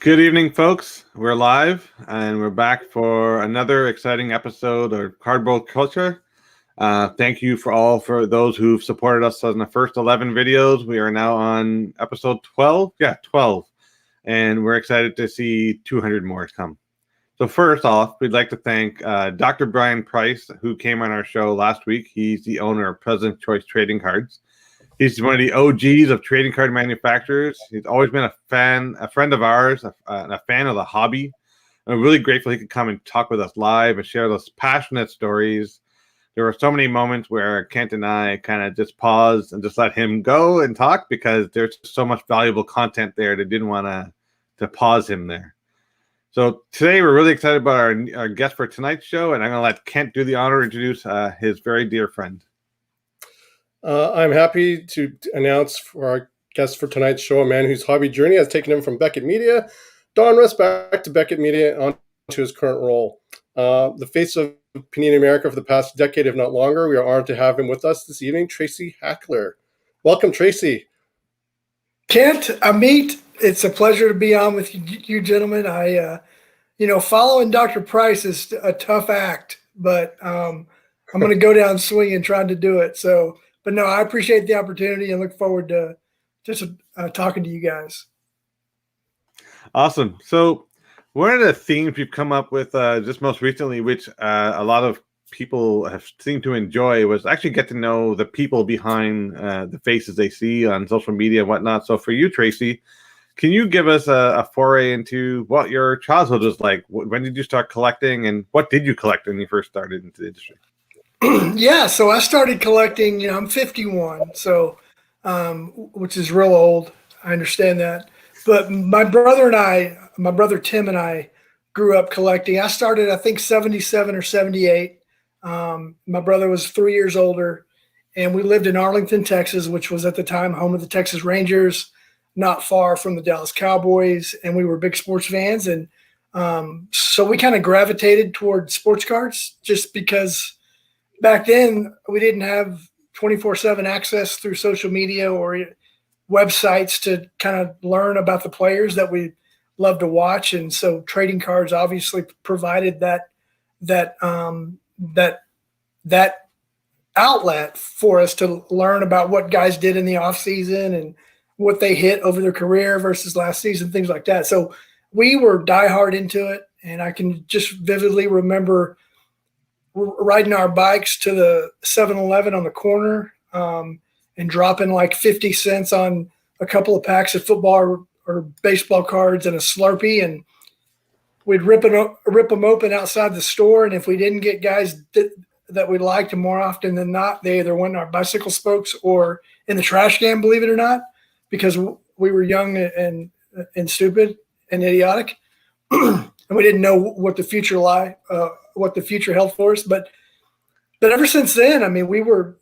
Good evening, folks. We're live and we're back for another exciting episode of Cardboard Culture. Thank you for those who've supported us on the first 11 videos. We are now on episode 12. Yeah, 12. And we're excited to see 200 more come. So first off, we'd like to thank Dr. Bryant Price, who came on our show last week. He's the owner of President's Choice Trading Cards. He's one of the OGs of trading card manufacturers. He's always been a friend of ours, a fan of the hobby. I'm really grateful he could come and talk with us live and share those passionate stories. There were so many moments where Kent and I kind of just paused and just let him go and talk because there's so much valuable content there that didn't want to pause him there. So today we're really excited about our guest for tonight's show, and I'm going to let Kent do the honor to introduce his very dear friend. I'm happy to announce for our guest for tonight's show, a man whose hobby journey has taken him from Beckett Media, Donruss, back to Beckett Media, on to his current role. The face of Panini America for the past decade, if not longer. We are honored to have him with us this evening, Tracy Hackler. Welcome, Tracy. Kent, Amit, it's a pleasure to be on with you gentlemen. Following Dr. Price is a tough act, but I'm going to go down swinging trying to do it. But no, I appreciate the opportunity and look forward to just talking to you guys. Awesome. So one of the themes we've come up with just most recently, which a lot of people have seemed to enjoy, was actually get to know the people behind the faces they see on social media and whatnot. So for you, Tracy, can you give us a foray into what your childhood was like? When did you start collecting, and what did you collect when you first started into the industry? Yeah, so I started collecting, I'm 51, so which is real old. I understand that. But my brother Tim and I grew up collecting. I started, I think, 77 or 78. My brother was 3 years older, and we lived in Arlington, Texas, which was at the time home of the Texas Rangers, not far from the Dallas Cowboys, and we were big sports fans. And so we kind of gravitated toward sports cards just because back then we didn't have 24/7 access through social media or websites to kind of learn about the players that we love to watch. And so trading cards obviously provided that outlet for us to learn about what guys did in the off season and what they hit over their career versus last season, things like that. So we were diehard into it. And I can just vividly remember riding our bikes to the 7-Eleven on the corner and dropping like 50 cents on a couple of packs of football or baseball cards and a Slurpee, and we'd rip them open outside the store. And if we didn't get guys that we liked, and more often than not, they either went in our bicycle spokes or in the trash can, believe it or not, because we were young and stupid and idiotic. And we didn't know what the future held for us. But ever since then, I mean, we were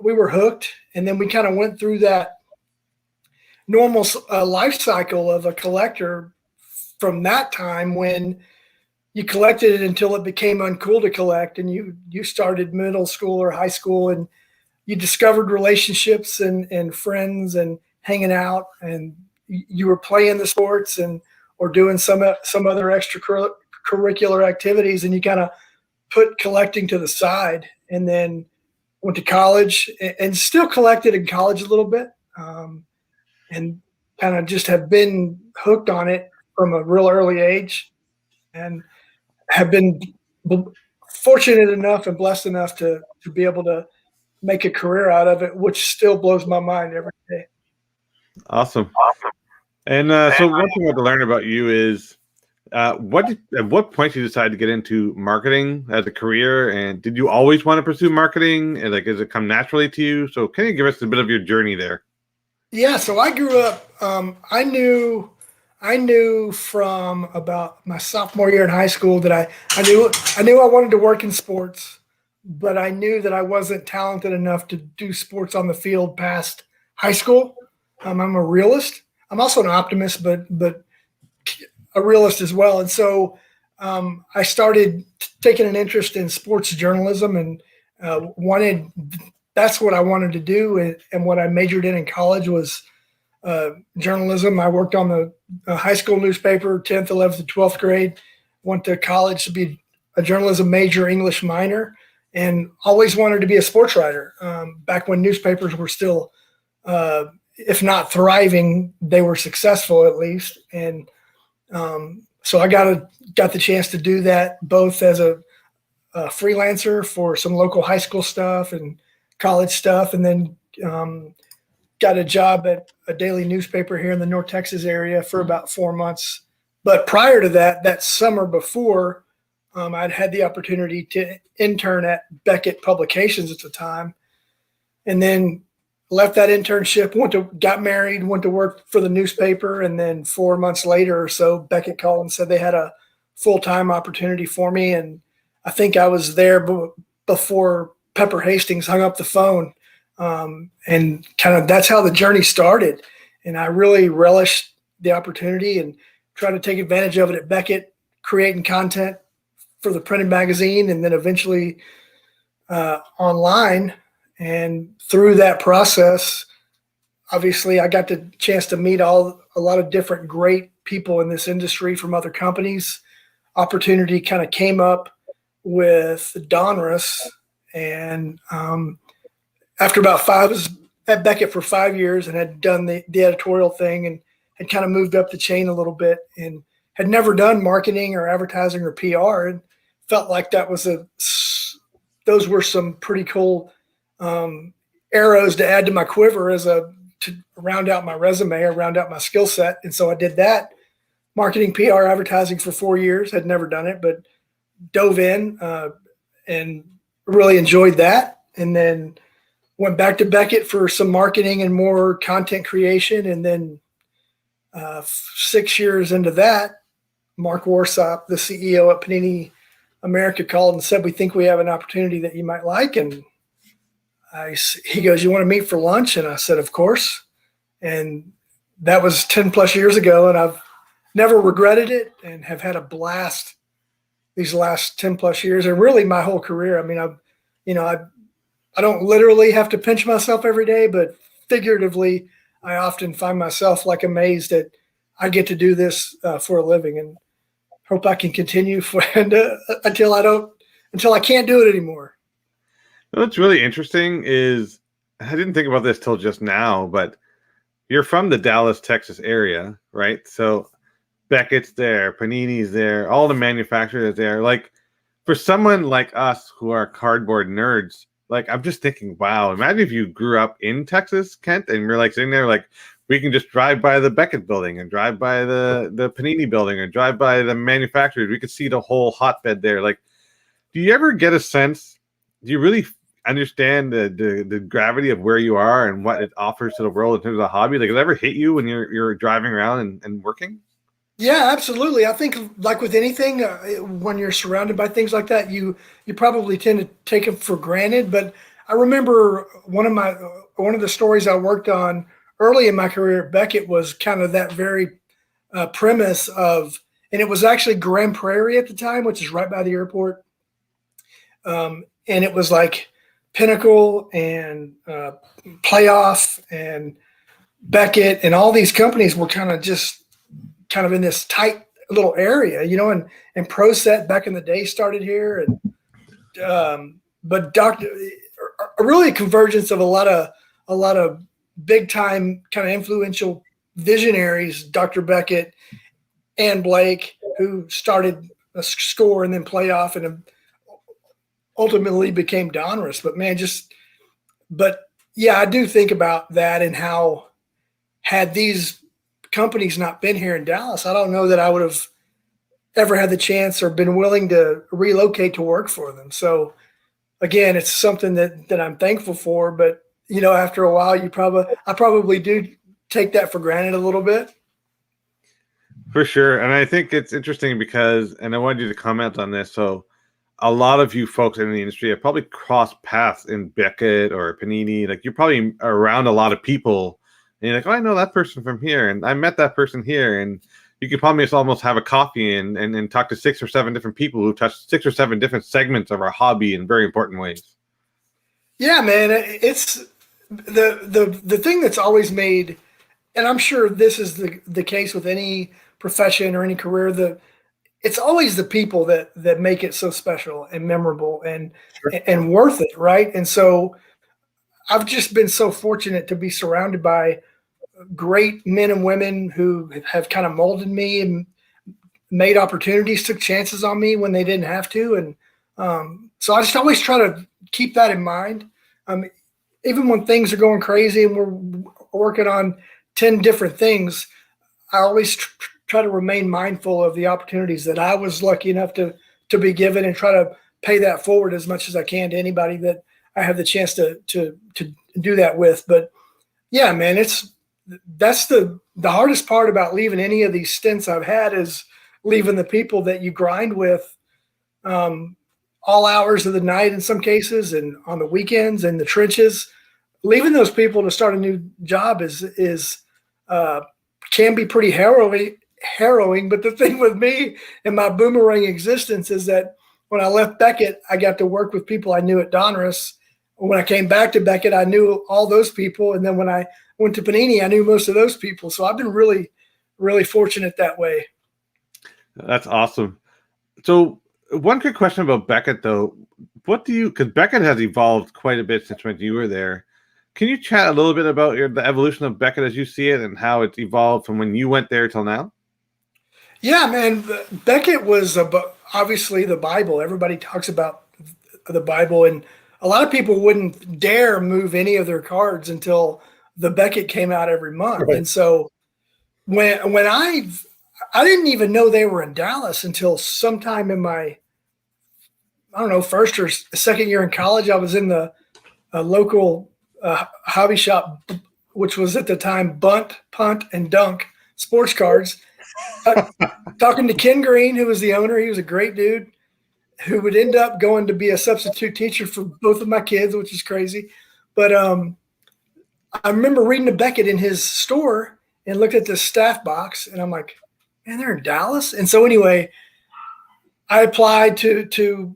hooked, and then we kind of went through that normal life cycle of a collector from that time when you collected it until it became uncool to collect, and you started middle school or high school, and you discovered relationships and friends and hanging out, and you were playing the sports or doing some other extracurricular activities, and you kind of put collecting to the side, and then went to college and still collected in college a little bit, and kind of just have been hooked on it from a real early age, and have been fortunate enough and blessed enough to be able to make a career out of it, which still blows my mind every day. Awesome. And so one thing I want to learn about you is at what point did you decide to get into marketing as a career, and did you always want to pursue marketing, and does it come naturally to you? So can you give us a bit of your journey there? Yeah, so I grew up. I knew from about my sophomore year in high school that I knew I wanted to work in sports, but I knew that I wasn't talented enough to do sports on the field past high school. I'm a realist. I'm also an optimist, but a realist as well. And so I started taking an interest in sports journalism and that's what I wanted to do. And what I majored in college was journalism. I worked on the high school newspaper, 10th, 11th, and 12th grade. Went to college to be a journalism major, English minor, and always wanted to be a sports writer. Back when newspapers were still, if not thriving, they were successful at least. And so I got the chance to do that both as a freelancer for some local high school stuff and college stuff, and then got a job at a daily newspaper here in the North Texas area for about 4 months. But prior to that summer before, I'd had the opportunity to intern at Beckett Publications at the time, and then left that internship, got married, went to work for the newspaper, and then 4 months later or so, Beckett called and said they had a full-time opportunity for me, and I think I was there before Pepper Hastings hung up the phone, and kind of that's how the journey started. And I really relished the opportunity and tried to take advantage of it at Beckett, creating content for the printed magazine and then eventually online. And through that process, obviously I got the chance to meet a lot of different great people in this industry from other companies. Opportunity kind of came up with Donruss, and after I was at Beckett for 5 years and had done the editorial thing and had kind of moved up the chain a little bit and had never done marketing or advertising or PR, and felt like those were some pretty cool arrows to add to my quiver to round out my resume or round out my skill set. And so I did that, marketing, PR, advertising for 4 years. Had never done it, but dove in and really enjoyed that. And then went back to Beckett for some marketing and more content creation. And then 6 years into that, Mark Warsop, the CEO at Panini America, called and said, "We think we have an opportunity that you might like." And he goes, "You want to meet for lunch?" And I said, "Of course." And that was 10 plus years ago. And I've never regretted it and have had a blast these last 10 plus years, and really my whole career. I mean, I don't literally have to pinch myself every day, but figuratively, I often find myself like amazed that I get to do this for a living, and hope I can continue until I can't do it anymore. What's really interesting is I didn't think about this till just now, but you're from the Dallas, Texas area, right? So Beckett's there, Panini's there, all the manufacturers there. Like, for someone like us who are cardboard nerds, like, I'm just thinking, wow, imagine if you grew up in Texas, Kent, and you're like sitting there like, we can just drive by the Beckett building and drive by the Panini building and drive by the manufacturers. We could see the whole hotbed there. Like, do you ever get a sense, do you really understand the gravity of where you are and what it offers to the world in terms of a hobby? Like, does it ever hit you when you're driving around and working? Yeah, absolutely. I think, like with anything, when you're surrounded by things like that, you probably tend to take it for granted. But I remember one of the stories I worked on early in my career at Beckett was kind of that very premise of, and it was actually Grand Prairie at the time, which is right by the airport. And it was like Pinnacle and Playoff and Beckett and all these companies were kind of in this tight little area, and ProSet back in the day started here. And, but really a convergence of a lot of big time kind of influential visionaries, Dr. Beckett and Blake, who started a Score and then Playoff and ultimately became Donruss. But yeah, I do think about that and how, had these companies not been here in Dallas, I don't know that I would have ever had the chance or been willing to relocate to work for them. So again, it's something that I'm thankful for, but after a while, I probably do take that for granted a little bit. For sure. And I think it's interesting because, and I wanted you to comment on this. So a lot of you folks in the industry have probably crossed paths in Beckett or Panini. Like, you're probably around a lot of people. And you're like, oh, I know that person from here, and I met that person here, and you could probably almost have a coffee and talk to 6 or 7 different people who touch 6 or 7 different segments of our hobby in very important ways. Yeah, man, it's the thing that's always made and I'm sure this is the case with any profession or any career, it's always the people that make it so special and memorable and worth it, right? And so I've just been so fortunate to be surrounded by great men and women who have kind of molded me and made opportunities, took chances on me when they didn't have to. And so I just always try to keep that in mind. Even when things are going crazy and we're working on 10 different things, I always try to remain mindful of the opportunities that I was lucky enough to be given, and try to pay that forward as much as I can to anybody that I have the chance to do that with. But yeah, man, that's the hardest part about leaving any of these stints I've had, is leaving the people that you grind with all hours of the night in some cases, and on the weekends in the trenches. Leaving those people to start a new job is can be pretty harrowing. But the thing with me and my boomerang existence is that when I left Beckett, I got to work with people I knew at Donruss. When I came back to Beckett, I knew all those people. And then when I went to Panini, I knew most of those people. So I've been really, really fortunate that way. That's awesome. So one quick question about Beckett, though. Because Beckett has evolved quite a bit since when you were there. Can you chat a little bit about the evolution of Beckett as you see it, and how it's evolved from when you went there till now? Yeah, man. Beckett was obviously the Bible. Everybody talks about the Bible, and a lot of people wouldn't dare move any of their cards until the Beckett came out every month. Right. And so when I didn't even know they were in Dallas until sometime in my, I don't know, first or second year in college. I was in the local hobby shop, which was at the time Bunt, Punt, and Dunk sports cards. Talking to Ken Green, who was the owner. He was a great dude who would end up going to be a substitute teacher for both of my kids, which is crazy. But I remember reading a Beckett in his store and looked at the staff box, and I'm like, man, they're in Dallas? And so anyway, I applied to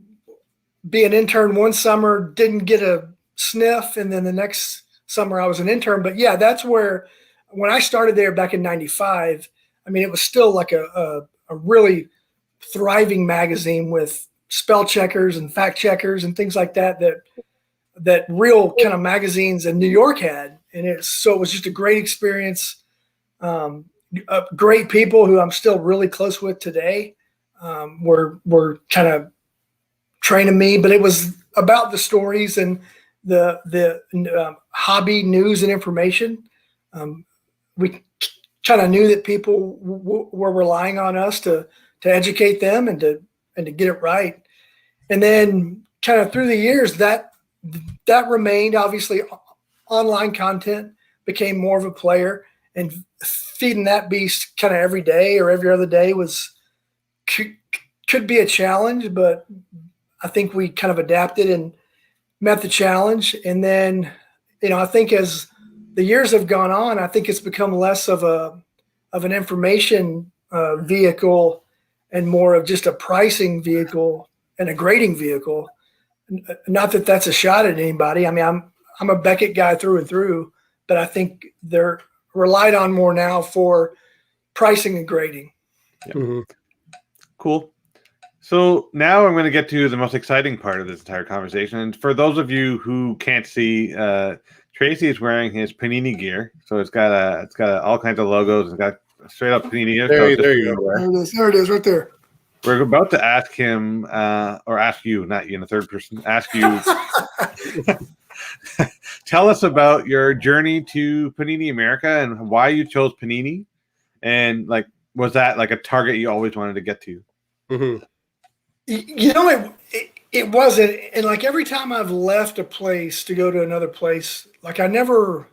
be an intern one summer, didn't get a sniff, and then the next summer I was an intern. But yeah, that's where, when I started there back in 95, I mean, it was still like a really thriving magazine with spell checkers and fact checkers and things like that real kind of magazines in New York had. And so it was just a great experience. Great people who I'm still really close with today were kind of training me, but it was about the stories and the hobby news and information. We kind of knew that people were relying on us to educate them and to get it right. And then kind of through the years that remained. Obviously online content became more of a player, and feeding that beast kind of every day or every other day could be a challenge, but I think we kind of adapted and met the challenge. And then, I think as the years have gone on, I think it's become less of an information vehicle and more of just a pricing vehicle and a grading vehicle. Not that that's a shot at anybody. I mean, I'm a Beckett guy through and through, but I think they're relied on more now for pricing and grading. Yep. Mm-hmm. Cool. So now I'm going to get to the most exciting part of this entire conversation. And for those of you who can't see, Tracy is wearing his Panini gear. So it's got all kinds of logos. It's got straight up Panini gear. There you go. There it is, right there. We're about to ask him, or ask you, not you in the third person, ask you. Tell us about your journey to Panini America and why you chose Panini. And was that like a target you always wanted to get to? Mm-hmm. It wasn't. And every time I've left a place to go to another place, I never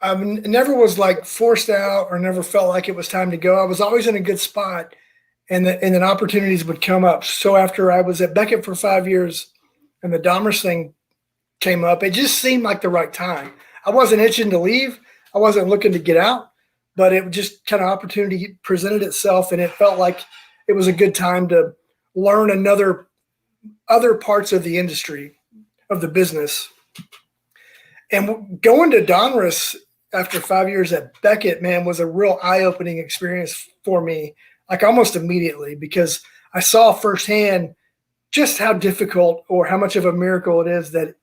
was forced out or never felt like it was time to go. I was always in a good spot, and then opportunities would come up. So after I was at Beckett for 5 years and the Donruss thing came up, it just seemed like the right time. I wasn't itching to leave. I wasn't looking to get out, but it just kind of opportunity presented itself, and it felt like it was a good time to learn other parts of the industry, of the business. And going to Donruss, after 5 years at Beckett, man, was a real eye-opening experience for me, like almost immediately, because I saw firsthand just how difficult or how much of a miracle it is that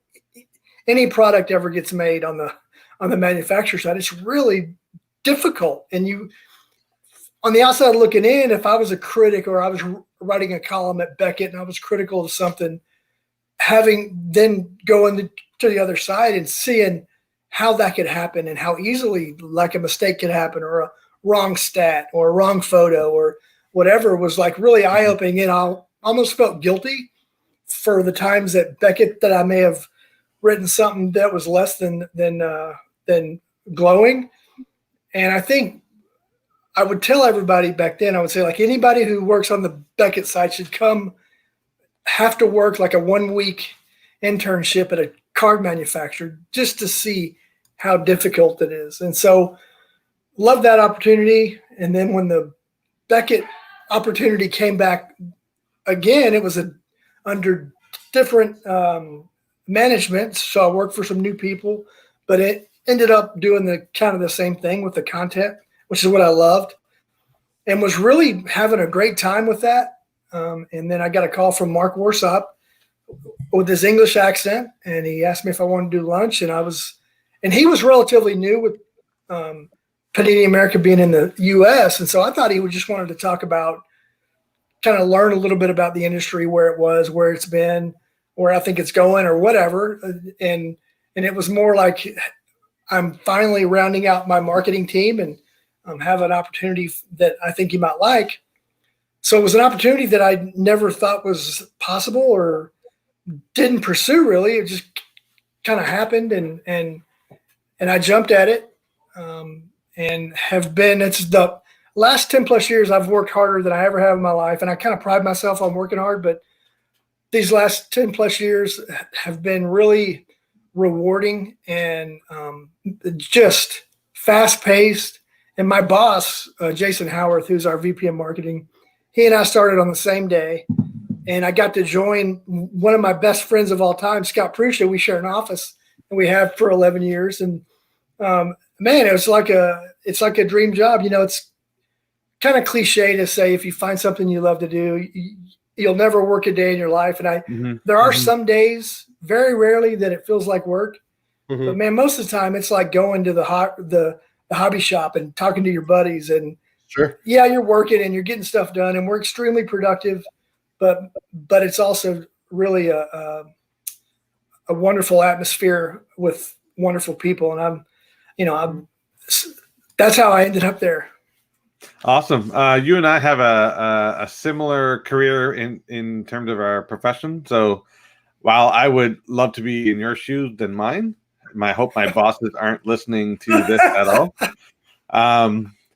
any product ever gets made on the manufacturer side. It's really difficult. And you, on the outside looking in, if I was a critic or I was writing a column at Beckett and I was critical of something, having then going to the other side and seeing how that could happen and how easily like a mistake could happen or a wrong stat or a wrong photo or whatever was like really eye-opening. And I almost felt guilty for the times at Beckett that I may have written something that was less than glowing. And I think I would tell everybody back then, I would say, like, anybody who works on the Beckett side should have to work like a 1 week internship at a card manufacturer just to see how difficult it is. And so love that opportunity. And then when the Beckett opportunity came back again, it was under different management. So I worked for some new people, but it ended up doing the kind of the same thing with the content, which is what I loved and was really having a great time with that. And then I got a call from Mark Warsop with his English accent, and he asked me if I wanted to do lunch. And he was relatively new with Panini America being in the U.S. And so I thought he would just wanted to talk about, kind of learn a little bit about the industry, where it was, where it's been, where I think it's going or whatever. And it was more like I'm finally rounding out my marketing team and have an opportunity that I think you might like. So it was an opportunity that I never thought was possible or didn't pursue really. It just kind of happened and I jumped at it and have been, it's the last 10 plus years I've worked harder than I ever have in my life. And I kind of pride myself on working hard, but these last 10 plus years have been really rewarding and just fast paced. And my boss, Jason Howarth, who's our VP of marketing, he and I started on the same day. And I got to join one of my best friends of all time, Scott Prusha. We share an office and we have for 11 years. And man, it's like a dream job. You know, it's kind of cliche to say, if you find something you love to do, you'll never work a day in your life. And there are some days, very rarely, that it feels like work. But man, most of the time it's like going to the hobby shop and talking to your buddies and sure. Yeah, you're working and you're getting stuff done and we're extremely productive, but it's also really a wonderful atmosphere with wonderful people. And that's how I ended up there. Awesome. You and I have a similar career in terms of our profession. So while I would love to be in your shoes than mine, I hope my bosses aren't listening to this at all.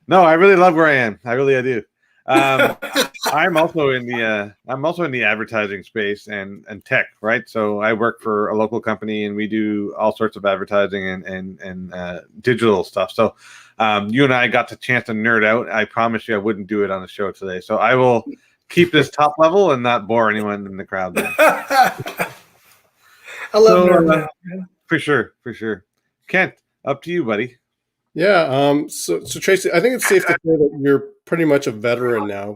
No, I really love where I am. I do. I'm also in the advertising space and tech, right? So I work for a local company and we do all sorts of advertising and digital stuff. So you and I got the chance to nerd out. I promise you I wouldn't do it on the show today. So I will keep this top level and not bore anyone in the crowd. I love nerding out, man. For sure. Kent, up to you, buddy. Yeah. So Tracy, I think it's safe to say that you're pretty much a veteran now.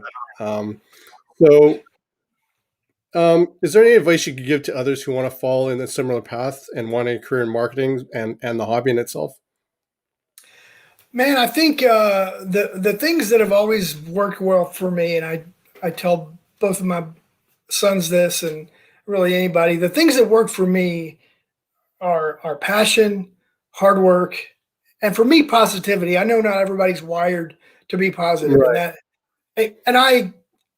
Is there any advice you could give to others who want to follow in a similar path and want a career in marketing and the hobby in itself? Man, I think the things that have always worked well for me, and I tell both of my sons this, and really anybody, the things that work for me are passion, hard work, and for me, positivity. I know not everybody's wired to be positive, right. and I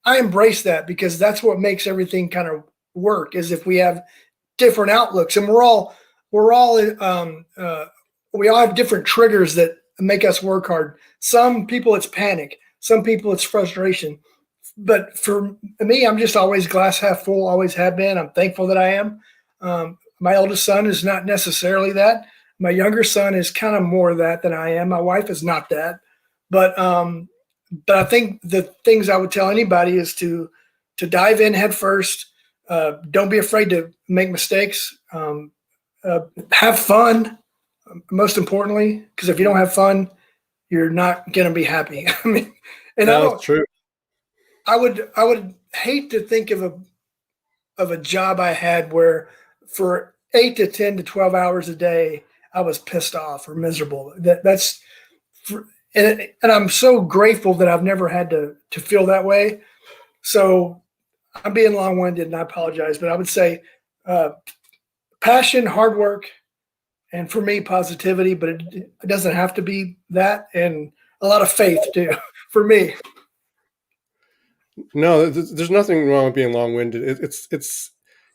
embrace that because that's what makes everything kind of work. Is if we have different outlooks, and we all have different triggers that make us work hard. Some people it's panic, some people it's frustration. But for me, I'm just always glass half full, always have been. I'm thankful that I am. My oldest son is not necessarily that. My younger son is kind of more that than I am. My wife is not that. But I think the things I would tell anybody is to dive in head first. Don't be afraid to make mistakes. Have fun. most importantly, because if you don't have fun, you're not going to be happy. I mean, and That's true. I would hate to think of a job I had where for 8 to 10 to 12 hours a day, I was pissed off or miserable. And I'm so grateful that I've never had to feel that way. So I'm being long-winded and I apologize, but I would say passion, hard work, and for me, positivity, but it doesn't have to be that, and a lot of faith too, for me. No, there's nothing wrong with being long-winded. It's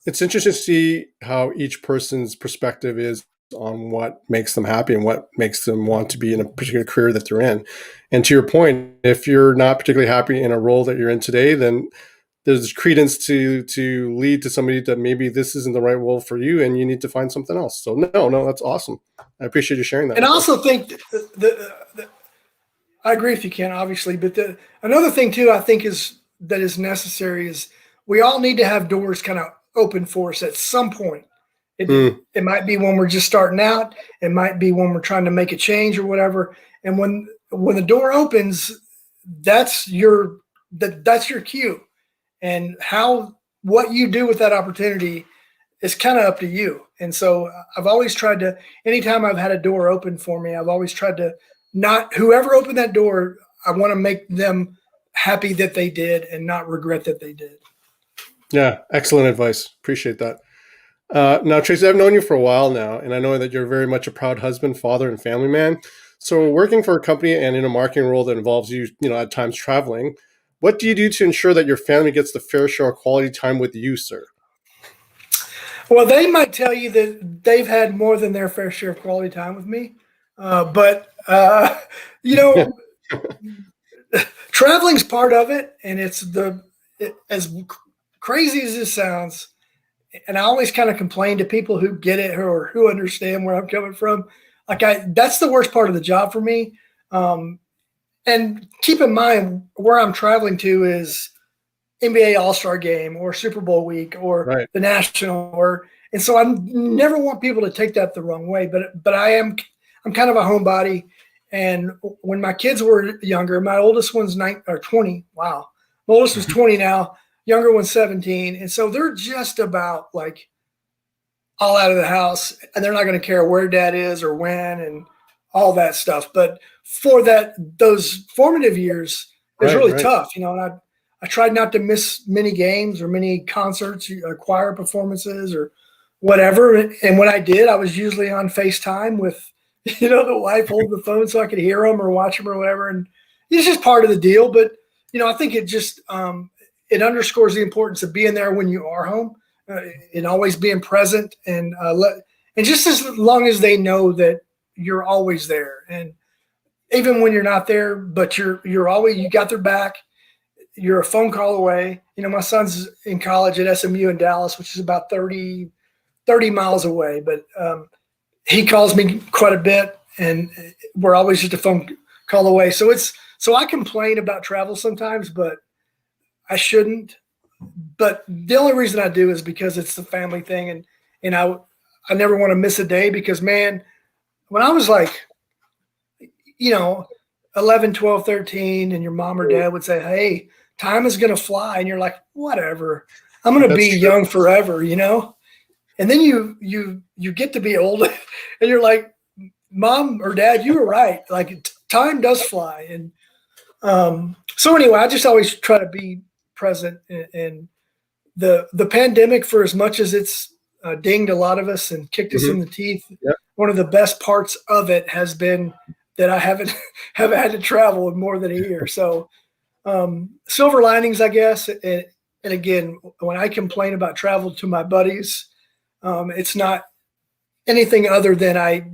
interesting to see how each person's perspective is on what makes them happy and what makes them want to be in a particular career that they're in. And to your point, if you're not particularly happy in a role that you're in today, then there's credence to lead to somebody that maybe this isn't the right role for you and you need to find something else. So no, that's awesome. I appreciate you sharing that. And I also think I agree with you, Ken, obviously, but another thing too, I think that is necessary is we all need to have doors kind of open for us at some point. It might be when we're just starting out. It might be when we're trying to make a change or whatever. And when the door opens, that's your cue. And what you do with that opportunity is kind of up to you. And so I've always tried to, anytime I've had a door open for me, I've always tried to whoever opened that door, I want to make them happy that they did and not regret that they did. Yeah, excellent advice. Appreciate that. Now, Tracy, I've known you for a while now, and I know that you're very much a proud husband, father, and family man. So working for a company and in a marketing role that involves you, at times traveling, what do you do to ensure that your family gets the fair share of quality time with you, sir? Well, they might tell you that they've had more than their fair share of quality time with me. But traveling's part of it. And it's as crazy as this sounds, and I always kind of complain to people who get it or who understand where I'm coming from. That's the worst part of the job for me. And keep in mind where I'm traveling to is NBA All-Star Game or Super Bowl week or the National, and so I never want people to take that the wrong way. But I'm kind of a homebody, and when my kids were younger, my oldest one's 20. Wow, my oldest was 20 now. Younger one's 17, and so they're just about like all out of the house, and they're not going to care where dad is or when and all that stuff. But for those formative years, it was really tough, and I tried not to miss many games or many concerts, choir performances or whatever. And when I did, I was usually on FaceTime with, the wife holding the phone so I could hear them or watch them or whatever. And it's just part of the deal. But, I think it just, it underscores the importance of being there when you are home and always being present and just as long as they know that you're always there. And even when you're not there, but you're always, you got their back. You're a phone call away. My son's in college at SMU in Dallas, which is about 30 miles away, but he calls me quite a bit and we're always just a phone call away. So I complain about travel sometimes, but I shouldn't. But the only reason I do is because it's the family thing. And I never want to miss a day because, man, when I was like, 11, 12, 13, and your mom or dad would say, hey, time is going to fly. And you're like, whatever, I'm going to be young forever, And then you get to be old and you're like, mom or dad, you were right. Like time does fly. And so anyway, I just always try to be present. And the pandemic, for as much as it's dinged a lot of us and kicked us in the teeth, one of the best parts of it has been that I haven't had to travel in more than a year. So silver linings, I guess. And again, when I complain about travel to my buddies, it's not anything other than I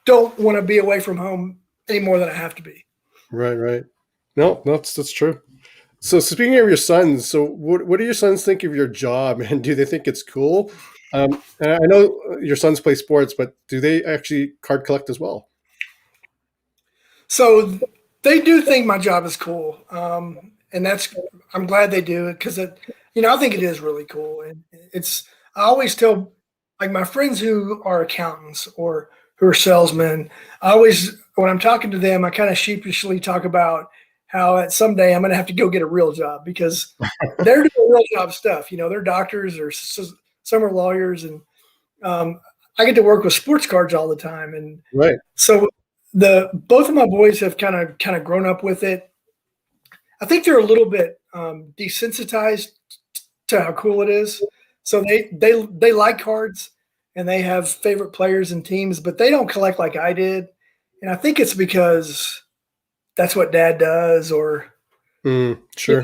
don't want to be away from home any more than I have to be. Right. No, that's true. So speaking of your sons, so what do your sons think of your job, and do they think it's cool? And I know your sons play sports, but do they actually card collect as well? So they do think my job is cool. And I'm glad they do it because I think it is really cool. And I always tell like my friends who are accountants or who are salesmen, I always, when I'm talking to them, I kind of sheepishly talk about how at someday I'm going to have to go get a real job because they're doing real job stuff. They're doctors or some are lawyers, and I get to work with sports cards all the time. And Right. so both of my boys have kind of grown up with it. I think they're a little bit desensitized to how cool it is. So they like cards and they have favorite players and teams, but they don't collect like I did. And I think it's because that's what Dad does, or sure.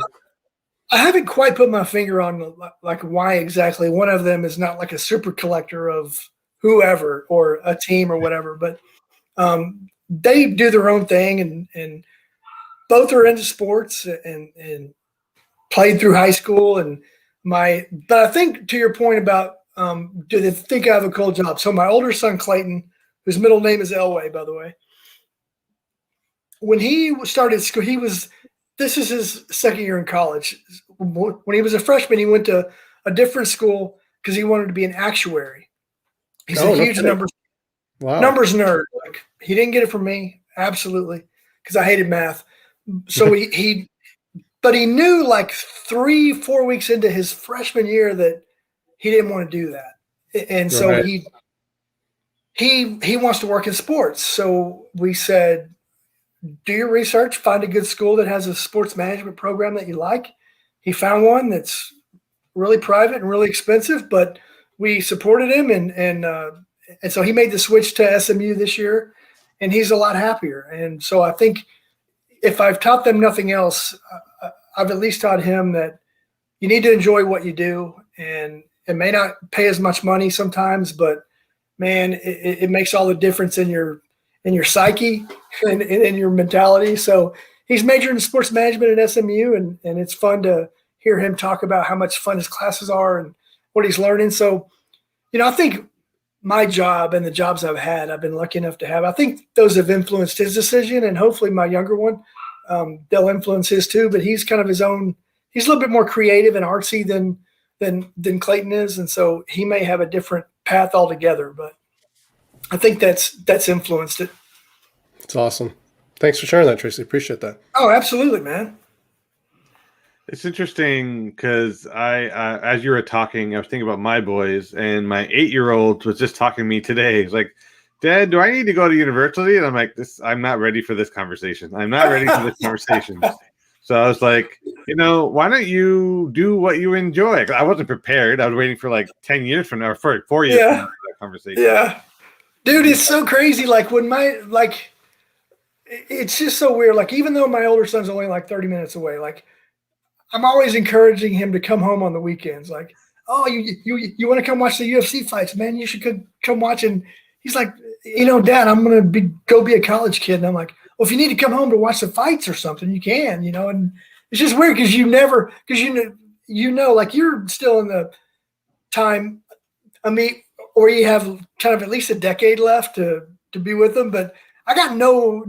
I haven't quite put my finger on like why exactly. One of them is not like a super collector of whoever or a team or whatever, but they do their own thing, and both are into sports and played through high school. But I think to your point about do they think I have a cool job? So my older son Clayton, whose middle name is Elway, by the way, when he started school, this is his second year in college. When he was a freshman, he went to a different school because he wanted to be an actuary. He's a huge numbers nerd. Like, he didn't get it from me, absolutely, because I hated math. So but he knew like 3-4 weeks into his freshman year that he didn't want to do that, and so he wants to work in sports. So we said, do your research, find a good school that has a sports management program that you like. He found one that's really private and really expensive, but we supported him, and so he made the switch to SMU this year, and he's a lot happier. And so I think if I've taught them nothing else, I've at least taught him that you need to enjoy what you do, and it may not pay as much money sometimes, but man, it makes all the difference in your psyche and in your mentality. So he's majoring in sports management at SMU, and it's fun to hear him talk about how much fun his classes are and what he's learning. So, I think my job and the jobs I've had, I've been lucky enough to have, I think those have influenced his decision, and hopefully my younger one, they'll influence his too, but he's kind of his own, he's a little bit more creative and artsy than Clayton is. And so he may have a different path altogether, but I think that's influenced it. It's awesome. Thanks for sharing that, Tracy. Appreciate that. Oh, absolutely, man. It's interesting because as you were talking, I was thinking about my boys, and my 8-year-old was just talking to me today. He's like, Dad, do I need to go to university? And I'm like, I'm not ready for this conversation. I'm not ready for this conversation. So I was like, why don't you do what you enjoy? I wasn't prepared. I was waiting for like 10 years from now, or 4 years from now for that conversation. Yeah. Dude, it's so crazy. Like it's just so weird. Like, even though my older son's only like 30 minutes away, like, I'm always encouraging him to come home on the weekends. Like, oh, you want to come watch the UFC fights, man? You should come watch. And he's like, Dad, I'm going to go be a college kid. And I'm like, well, if you need to come home to watch the fights or something, you can, and it's just weird because like, you're still in the time, or you have kind of at least a decade left to be with them. But I got no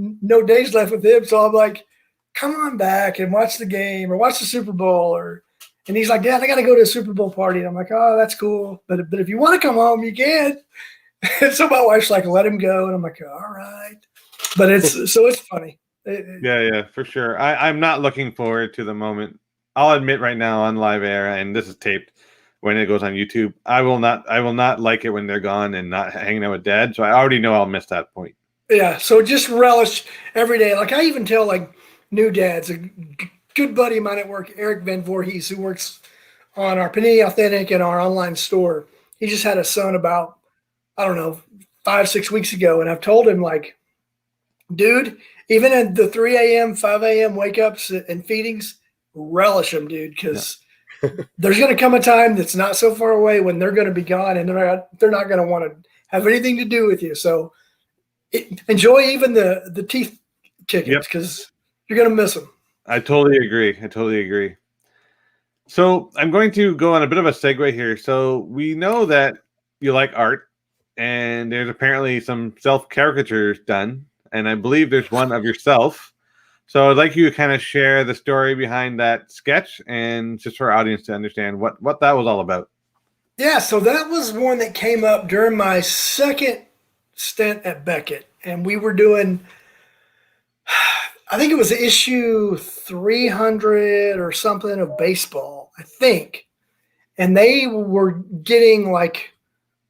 days left with him. So I'm like, come on back and watch the game or watch the Super Bowl. And he's like, Dad, I got to go to a Super Bowl party. And I'm like, oh, that's cool. But if you want to come home, you can. And so my wife's like, let him go. And I'm like, all right. But it's funny. Yeah, for sure. I'm not looking forward to the moment. I'll admit right now on live air, and this is taped when it goes on YouTube, I will not like it when they're gone and not hanging out with Dad. So I already know I'll miss that point. Yeah. So just relish every day. Like, I even tell like new dads, a good buddy of mine at work, Eric Van Voorhees, who works on our Panini Authentic and our online store. He just had a son about, I don't know, 5-6 weeks ago. And I've told him, like, dude, even at the 3 a.m., 5 a.m. wake ups and feedings, relish them, dude, because there's going to come a time that's not so far away when they're going to be gone, and they're not going to want to have anything to do with you. So enjoy even the teeth kickings, because you're going to miss them. I totally agree. So I'm going to go on a bit of a segue here. So we know that you like art, and there's apparently some self-caricatures done, and I believe there's one of yourself. So I'd like you to kind of share the story behind that sketch, and just for our audience to understand what that was all about. Yeah, so that was one that came up during my second stint at Beckett, and we were doing, I think it was issue 300 or something of baseball, I think. And they were getting like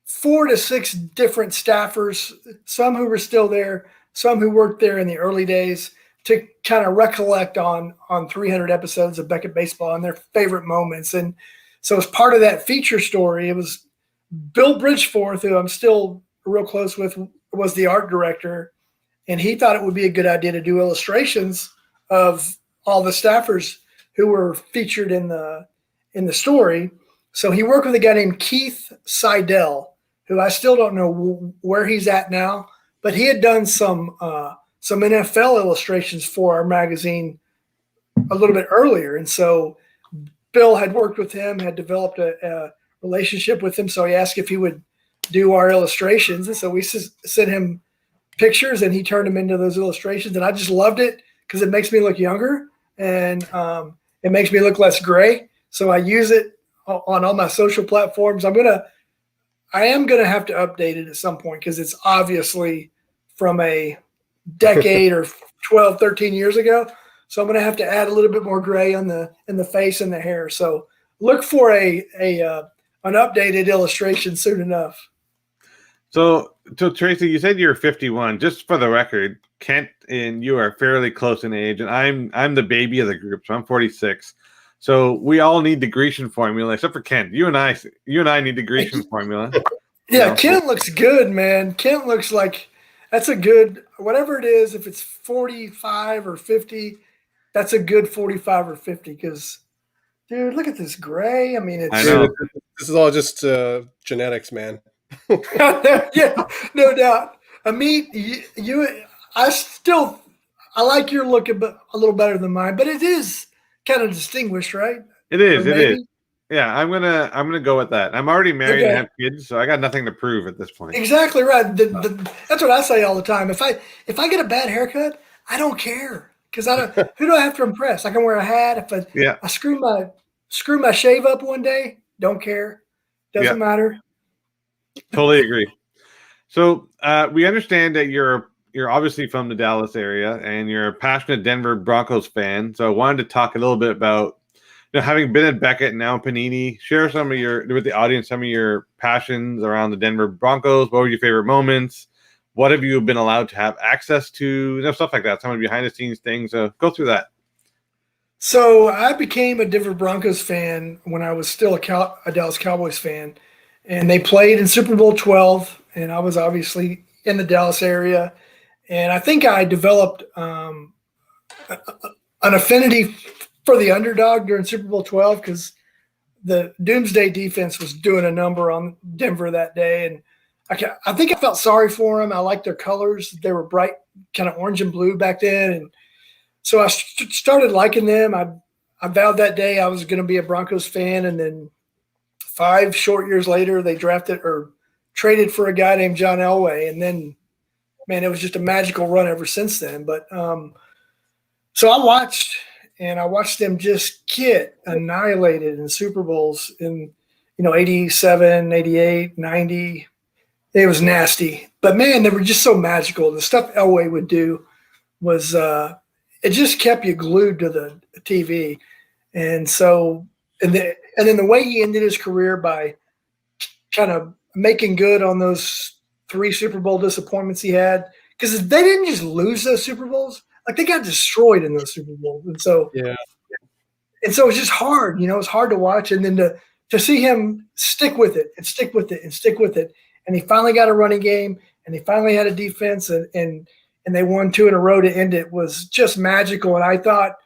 4 to 6 different staffers, some who were still there, some who worked there in the early days, to kind of recollect on 300 episodes of Beckett baseball and their favorite moments. And so as part of that feature story, it was Bill Bridgeforth, who I'm still real close with, was the art director. And he thought it would be a good idea to do illustrations of all the staffers who were featured in the story. So he worked with a guy named Keith Seidel, who I still don't know where he's at now, but he had done some NFL illustrations for our magazine a little bit earlier. And so Bill had worked with him, had developed a relationship with him. So he asked if he would do our illustrations. And so we sent him pictures and he turned them into those illustrations. And I just loved it because it makes me look younger and it makes me look less gray. So I use it on all my social platforms. I am going to have to update it at some point because it's obviously from a decade or 12, 13 years ago. So I'm going to have to add a little bit more gray in the face and the hair. So look for an updated illustration soon enough. So Tracy, you said you're 51. Just for the record, Kent and you are fairly close in age, and I'm the baby of the group, so I'm 46. So we all need the Grecian Formula, except for Kent. You and I need the Grecian Formula. Yeah, Kent looks good, man. Kent looks like that's a good, whatever it is, if it's 45 or 50, that's a good 45 or 50 because, dude, look at this gray. I mean, I know. This is all just genetics, man. Yeah, no doubt. Amit, I like your look a little better than mine, but it is kind of distinguished, right? It is. Yeah, I'm gonna go with that. I'm already married and have kids, so I got nothing to prove at this point. Exactly right. That's what I say all the time. If I get a bad haircut, I don't care because who do I have to impress? I can wear a hat. If I screw my shave up one day, don't care. Doesn't matter. Totally agree. So we understand that you're obviously from the Dallas area and you're a passionate Denver Broncos fan. So I wanted to talk a little bit about, having been at Beckett and now Panini, share with the audience some of your passions around the Denver Broncos. What were your favorite moments? What have you been allowed to have access to? Stuff like that. Some of the behind the scenes things. Go through that. So I became a Denver Broncos fan when I was still a Dallas Cowboys fan. And they played in Super Bowl 12, and I was obviously in the Dallas area. And I think I developed an affinity for the underdog during Super Bowl 12 because the Doomsday defense was doing a number on Denver that day. And I think I felt sorry for them. I liked their colors. They were bright, kind of orange and blue back then. And so I started liking them. I vowed that day I was going to be a Broncos fan, and then 5 short years later, they drafted or traded for a guy named John Elway. And then, man, it was just a magical run ever since then. But so I watched them just get annihilated in Super Bowls in, 87, 88, 90. It was nasty. But, man, they were just so magical. The stuff Elway would do was it just kept you glued to the TV. And so and then the way he ended his career by kind of making good on those 3 Super Bowl disappointments he had, because they didn't just lose those Super Bowls, like they got destroyed in those Super Bowls. And so it was just hard, it was hard to watch. And then to see him stick with it and stick with it and stick with it. And he finally got a running game and he finally had a defense and they won 2 in a row to end it was just magical. And I thought,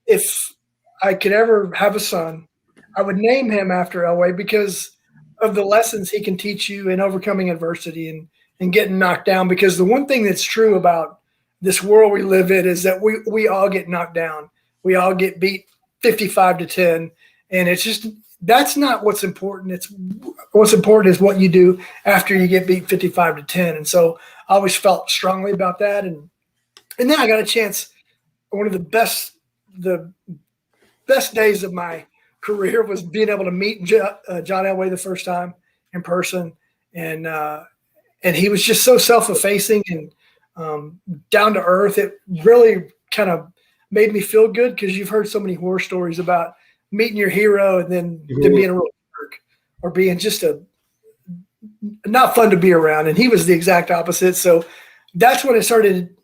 if I could ever have a son, I would name him after Elway because of the lessons he can teach you in overcoming adversity and getting knocked down. Because the one thing that's true about this world we live in is that we all get knocked down. We all get beat 55-10. And it's just, that's not what's important. It's what's important is what you do after you get beat 55-10. And so I always felt strongly about that. And then I got a chance. One of the best days of my career was being able to meet John Elway the first time in person, and he was just so self-effacing and down to earth. It really kind of made me feel good, because you've heard so many horror stories about meeting your hero and then them being a real jerk or being just not fun to be around. And he was the exact opposite. So that's when it started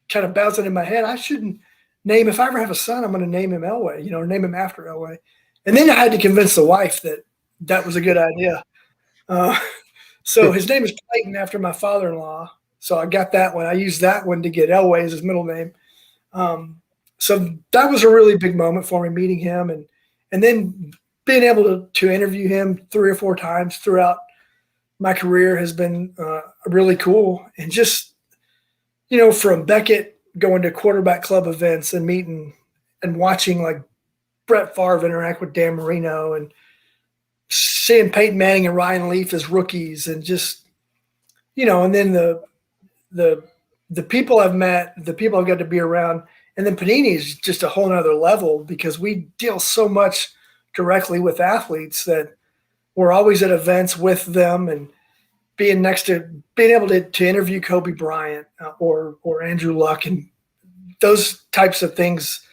kind of bouncing in my head. I shouldn't name, if I ever have a son, I'm going to name him Elway, name him after Elway. And then I had to convince the wife that that was a good idea. So his name is Clayton, after my father-in-law. So I got that one. I used that one to get Elway as his middle name. So that was a really big moment for me, meeting him, and then being able to interview him 3 or 4 times throughout my career has been really cool. And just, from Beckett going to quarterback club events and meeting and watching like Brett Favre interact with Dan Marino, and seeing Peyton Manning and Ryan Leaf as rookies, and just, and then the people I've met, the people I've got to be around. And then Panini is just a whole nother level, because we deal so much directly with athletes that we're always at events with them, and being able to interview Kobe Bryant or Andrew Luck, and those types of things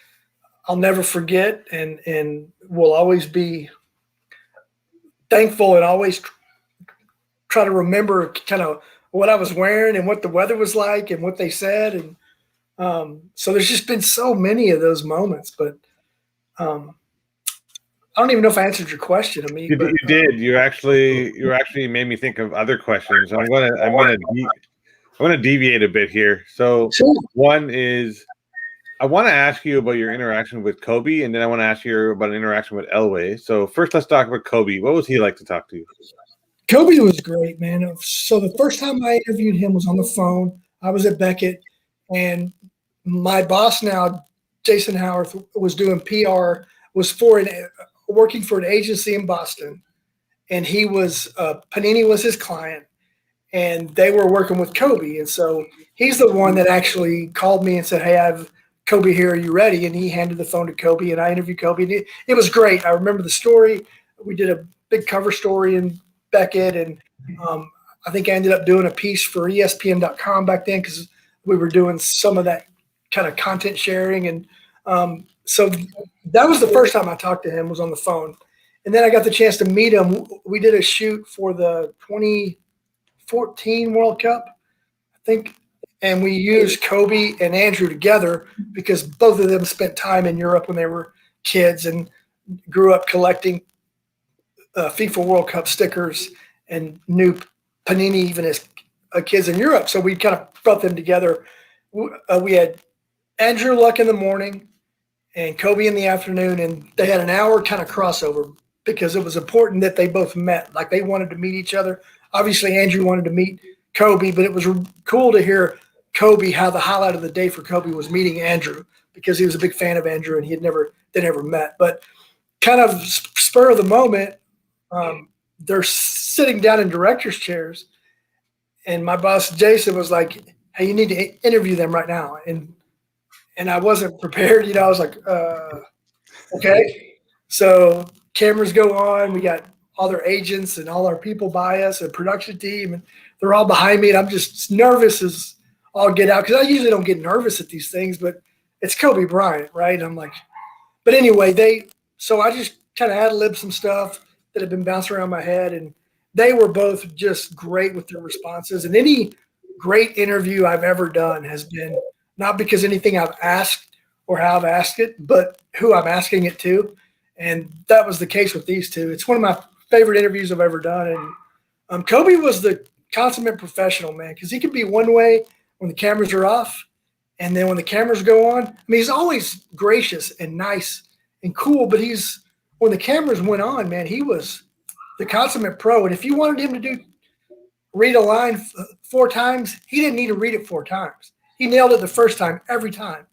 I'll never forget, and will always be thankful, and always try to remember kind of what I was wearing and what the weather was like and what they said. And so there's just been so many of those moments, but I don't even know if I answered your question, Amit. You did. You actually made me think of other questions. I'm gonna deviate a bit here. So Sure. One is, I want to ask you about your interaction with Kobe, and then I want to ask you about an interaction with Elway. So first, let's talk about Kobe. What was he like to talk to you? Kobe was great, man. So the first time I interviewed him was on the phone. I was at Beckett, and my boss now, Jason Howarth, was doing PR, was working for an agency in Boston, and he was Panini was his client, and they were working with Kobe. And so he's the one that actually called me and said, "Hey, I have Kobe here. Are you ready?" And he handed the phone to Kobe, and I interviewed Kobe. And it was great. I remember the story. We did a big cover story in Beckett, and I think I ended up doing a piece for ESPN.com back then, because we were doing some of that kind of content sharing. And so that was the first time I talked to him, was on the phone. And then I got the chance to meet him. We did a shoot for the 2014 World Cup, I think, and we used Kobe and Andrew together, because both of them spent time in Europe when they were kids and grew up collecting FIFA World Cup stickers, and knew Panini even as kids in Europe. So we kind of brought them together. We had Andrew Luck in the morning and Kobe in the afternoon, and they had an hour kind of crossover, because it was important that they both met. Like, they wanted to meet each other. Obviously, Andrew wanted to meet Kobe, but it was cool to hear Kobe, how the highlight of the day for Kobe was meeting Andrew, because he was a big fan of Andrew, and they never met. But kind of spur of the moment, they're sitting down in director's chairs, and my boss Jason was like, "Hey, you need to interview them right now." And I wasn't prepared, I was like, okay. So cameras go on. We got all their agents and all our people by us, and production team, and they're all behind me, and I'm just nervous as all get out, because I usually don't get nervous at these things, but it's Kobe Bryant, right? And I'm like, but anyway, so I just kind of ad-libbed some stuff that had been bouncing around my head, and they were both just great with their responses. And any great interview I've ever done has been not because anything I've asked or how I've asked it, but who I'm asking it to. And that was the case with these two. It's one of my favorite interviews I've ever done. And Kobe was the consummate professional, man, because he could be one way when the cameras are off, and then when the cameras go on, I mean, he's always gracious and nice and cool, but when the cameras went on, man, he was the consummate pro. And if you wanted him to read a line 4 times, he didn't need to read it 4 times. He nailed it the first time, every time.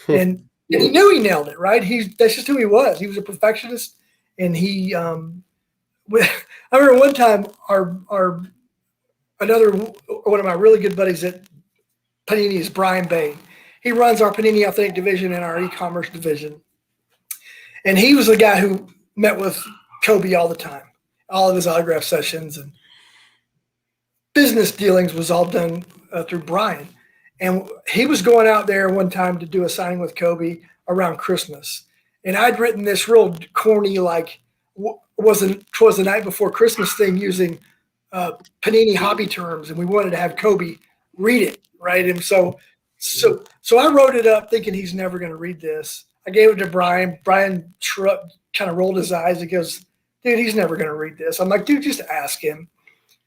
And he knew he nailed it, right? That's just who he was. He was a perfectionist. And I remember one time one of my really good buddies at Panini is Brian Bain. He runs our Panini Authentic division and our e-commerce division. And he was the guy who met with Kobe all the time. all of his autograph sessions and business dealings was all done through Bryant. And he was going out there one time to do a signing with Kobe around Christmas. And I'd written this real corny, like, was the night before Christmas thing using Panini hobby terms. And we wanted to have Kobe read it, right? And so I wrote it up thinking he's never going to read this. I gave it to Brian. Brian kind of rolled his eyes. He goes, dude, he's never going to read this. I'm like, dude, just ask him.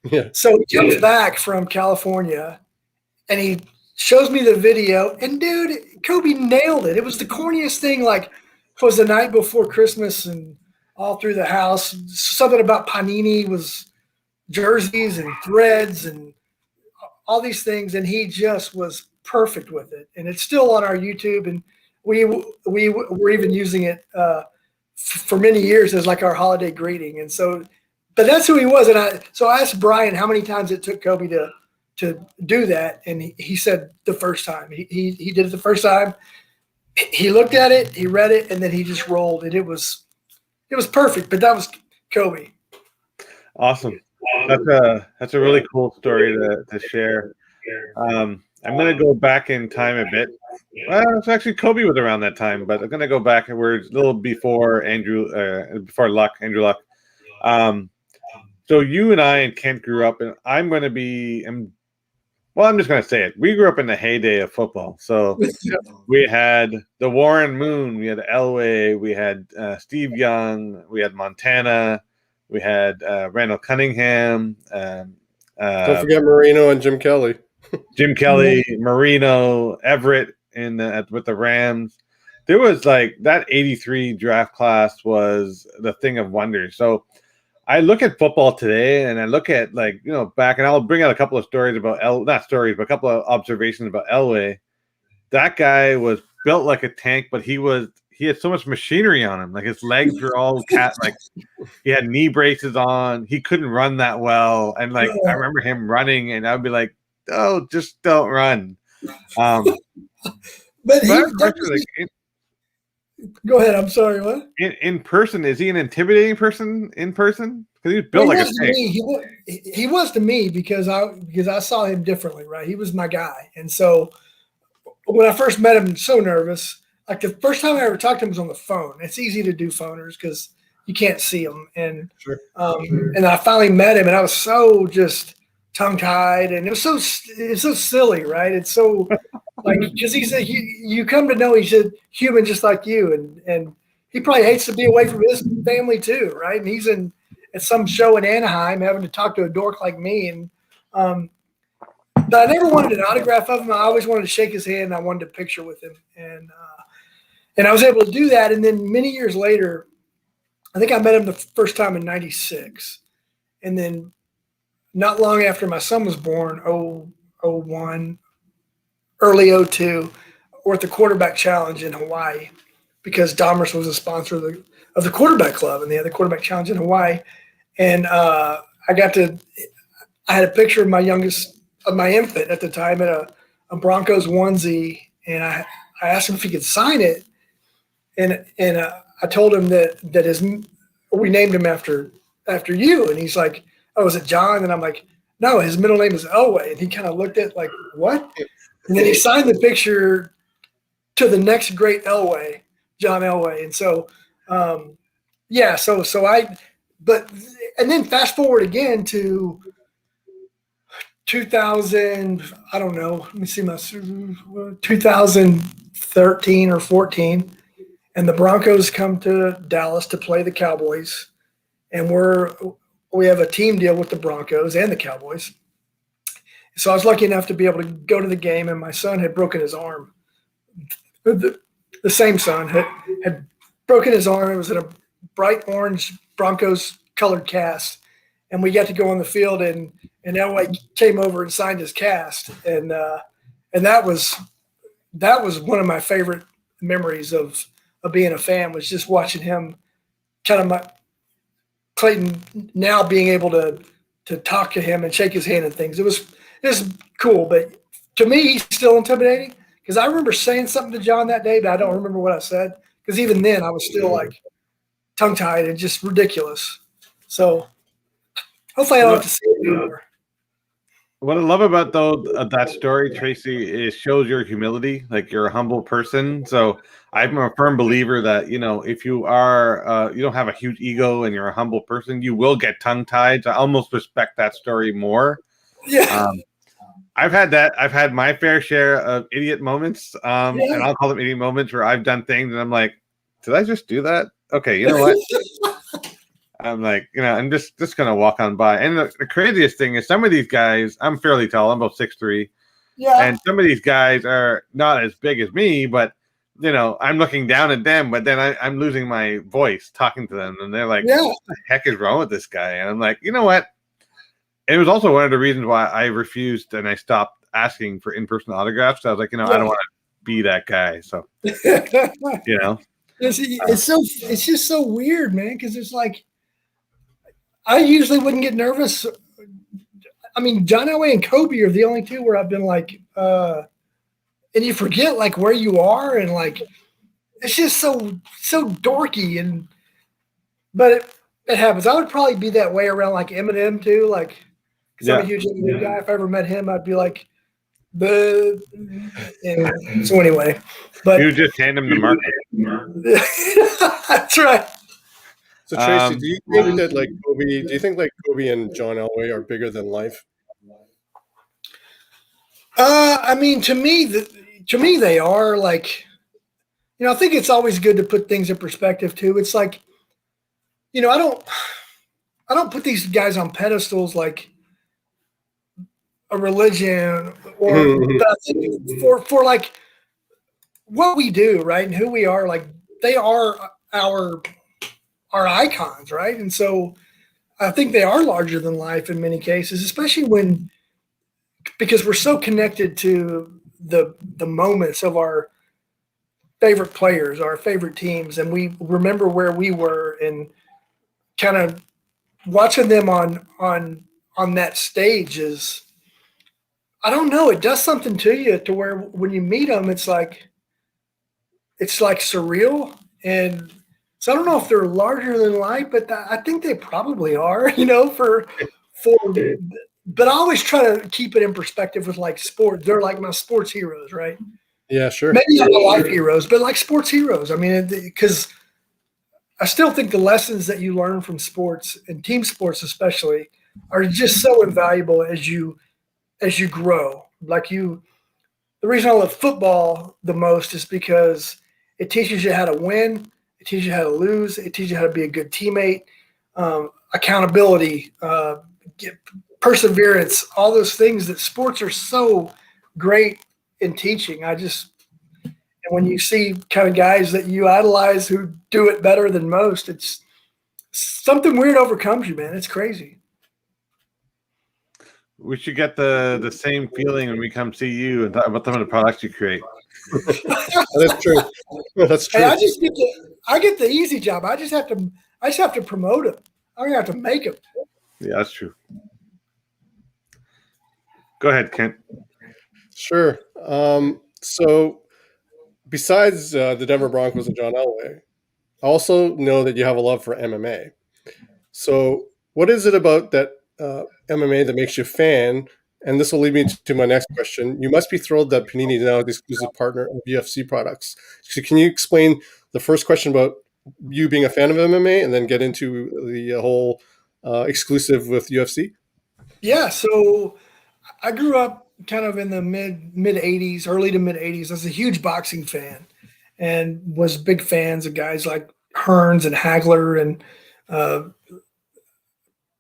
Yeah. So he comes back from California and he shows me the video. And, dude, Kobe nailed it. It was the corniest thing. Like, it was the night before Christmas and all through the house. Something about Panini was jerseys and threads and all these things. And he just was perfect with it. And it's still on our YouTube. And we were even using it for many years as like our holiday greeting. And so, but that's who he was. And I asked Brian how many times it took Kobe to do that. And he said the first time. He did it the first time. He looked at it, he read it, and then he just rolled. And it was perfect. But that was Kobe. Awesome. That's a really cool story to share. I'm going to go back in time a bit. Well, it's actually Kobe was around that time, but I'm going to go back and we're a little before Andrew Luck. So you and I and Kent grew up, and I'm just going to say it. We grew up in the heyday of football. So we had the Warren Moon, we had Elway, we had Steve Young, we had Montana, we had Randall Cunningham. Don't forget Marino and Jim Kelly. Jim Kelly, Marino, Everett with the Rams. There was like that 83 draft class was the thing of wonders. So I look at football today and I look at back, and I'll bring out a couple of stories about not stories, but a couple of observations about Elway. That guy was built like a tank, but he had so much machinery on him. Like his legs were all he had knee braces on. He couldn't run that well. And I remember him running and I'd be like, oh, just don't run. But go ahead. I'm sorry. What? In person, is he an intimidating person in person? Because he was built like a tank. He was to me because I saw him differently, right? He was my guy. And so when I first met him, so nervous. Like the first time I ever talked to him was on the phone. It's easy to do phoners because you can't see him. And and I finally met him, and I was so just tongue-tied, and it's so silly, right? It's so like because you come to know he's a human just like you, and he probably hates to be away from his family too, right? And he's at some show in Anaheim having to talk to a dork like me, and but I never wanted an autograph of him. I always wanted to shake his hand. And I wanted a picture with him, and I was able to do that. And then many years later, I think I met him the first time in '96, and then not long after my son was born, 01, early 02, we're at the quarterback challenge in Hawaii because Dahmer's was a sponsor of the quarterback club, and they had the quarterback challenge in Hawaii. And I had a picture of my infant at the time in a Broncos onesie, and I asked him if he could sign it, and I told him that we named him after you, and he's like, oh, is it John? And I'm like, no, his middle name is Elway. And he kind of looked at like, what? And then he signed the picture to the next great Elway, John Elway. And so, and then fast forward again to 2000, I don't know, let me see 2013 or 14. And the Broncos come to Dallas to play the Cowboys. And we have a team deal with the Broncos and the Cowboys. So I was lucky enough to be able to go to the game, and my son had broken his arm. The same son had broken his arm. It was in a bright orange Broncos colored cast, and we got to go on the field, and Elway came over and signed his cast, and that was one of my favorite memories of being a fan, was just watching him kind of Clayton now being able to talk to him and shake his hand and things. It was cool, but to me, he's still intimidating because I remember saying something to John that day, but I don't remember what I said because even then I was still like tongue-tied and just ridiculous. So Hopefully I don't have to see it anymore. What I love about that story, Tracy, is shows your humility. Like, you're a humble person. So I'm a firm believer that, if you are you don't have a huge ego and you're a humble person, you will get tongue tied. I almost respect that story more. Yeah. I've had that. I've had my fair share of idiot moments, and I'll call them idiot moments where I've done things and I'm like, did I just do that? Okay, you know what? I'm like, I'm just gonna walk on by. And the craziest thing is, some of these guys, I'm fairly tall. I'm about 6'3", and some of these guys are not as big as me, but I'm looking down at them. But then I'm losing my voice talking to them, and they're like, "What the heck is wrong with this guy?" And I'm like, you know what? It was also one of the reasons why I refused and I stopped asking for in-person autographs. I was like, I don't want to be that guy. So, it's just so weird, man. Because it's like, I usually wouldn't get nervous. I mean, John Elway and Kobe are the only two where I've been like, and you forget like where you are, and like it's just so dorky, but it happens. I would probably be that way around like Eminem too, like because I'm a huge Eminem guy. If I ever met him, I'd be like, so anyway, but you just hand him the market. That's right. So Tracy, do you think that like Kobe? Do you think like Kobe and John Elway are bigger than life? I mean, to me, they are like, I think it's always good to put things in perspective too. It's like, I don't put these guys on pedestals like a religion, or but I think for like what we do, right, and who we are, like they are our icons, right? And so I think they are larger than life in many cases, especially because we're so connected to the moments of our favorite players, our favorite teams, and we remember where we were and kind of watching them on that stage is, I don't know, it does something to you to where when you meet them, it's like surreal. And so I don't know if they're larger than life, but I think they probably are, but I always try to keep it in perspective with like sport. They're like my sports heroes, right? Yeah, sure. Maybe not the life heroes, but like sports heroes. I mean, because I still think the lessons that you learn from sports and team sports especially are just so invaluable as you grow. The reason I love football the most is because it teaches you how to win, it teaches you how to lose, it teaches you how to be a good teammate, accountability, perseverance, all those things that sports are so great in teaching. And when you see kind of guys that you idolize who do it better than most, it's something weird overcomes you, man. It's crazy. We should get the same feeling when we come see you and talk about some of the products you create. That's true. That's true. Hey, I get the easy job. I just have to promote them. I don't have to make them. Yeah, that's true. Go ahead, Kent. Sure. So besides the Denver Broncos and John Elway, I also know that you have a love for MMA. So what is it about that MMA that makes you a fan? And this will lead me to my next question. You must be thrilled that Panini is now the exclusive partner of UFC products. So can you explain the first question about you being a fan of MMA and then get into the whole exclusive with UFC? Yeah, so I grew up kind of in the mid 80s, early to mid 80s. I was a huge boxing fan and was big fans of guys like Hearns and Hagler and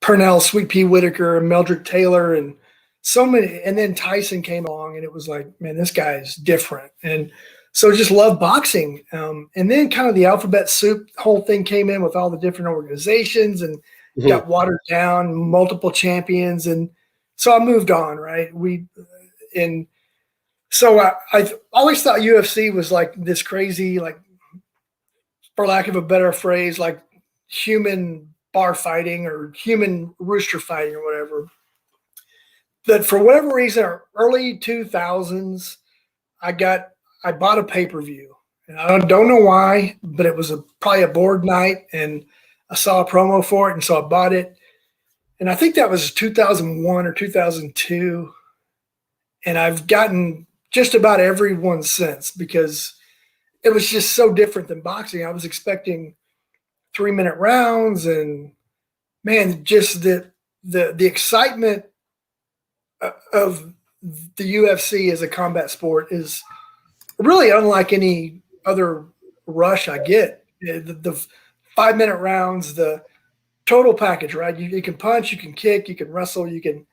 Purnell, Sweet Pea Whitaker, and Meldrick Taylor, and so many. And then Tyson came along, and it was like, man, this guy is different. And so just loved boxing. And then kind of the alphabet soup whole thing came in with all the different organizations and got watered down, multiple champions. And so I moved on, right? So I always thought UFC was like this crazy, like, for lack of a better phrase, like human bar fighting or human rooster fighting or whatever. That for whatever reason, early 2000s, I bought a pay-per-view. And I don't know why, but it was probably a board night, and I saw a promo for it, and so I bought it. And I think that was 2001 or 2002. And I've gotten just about every one since because it was just so different than boxing. I was expecting 3-minute rounds, and man, just the excitement of the UFC as a combat sport is really unlike any other rush I get. The 5-minute rounds, the total package, right? You can punch, you can kick, you can wrestle, you can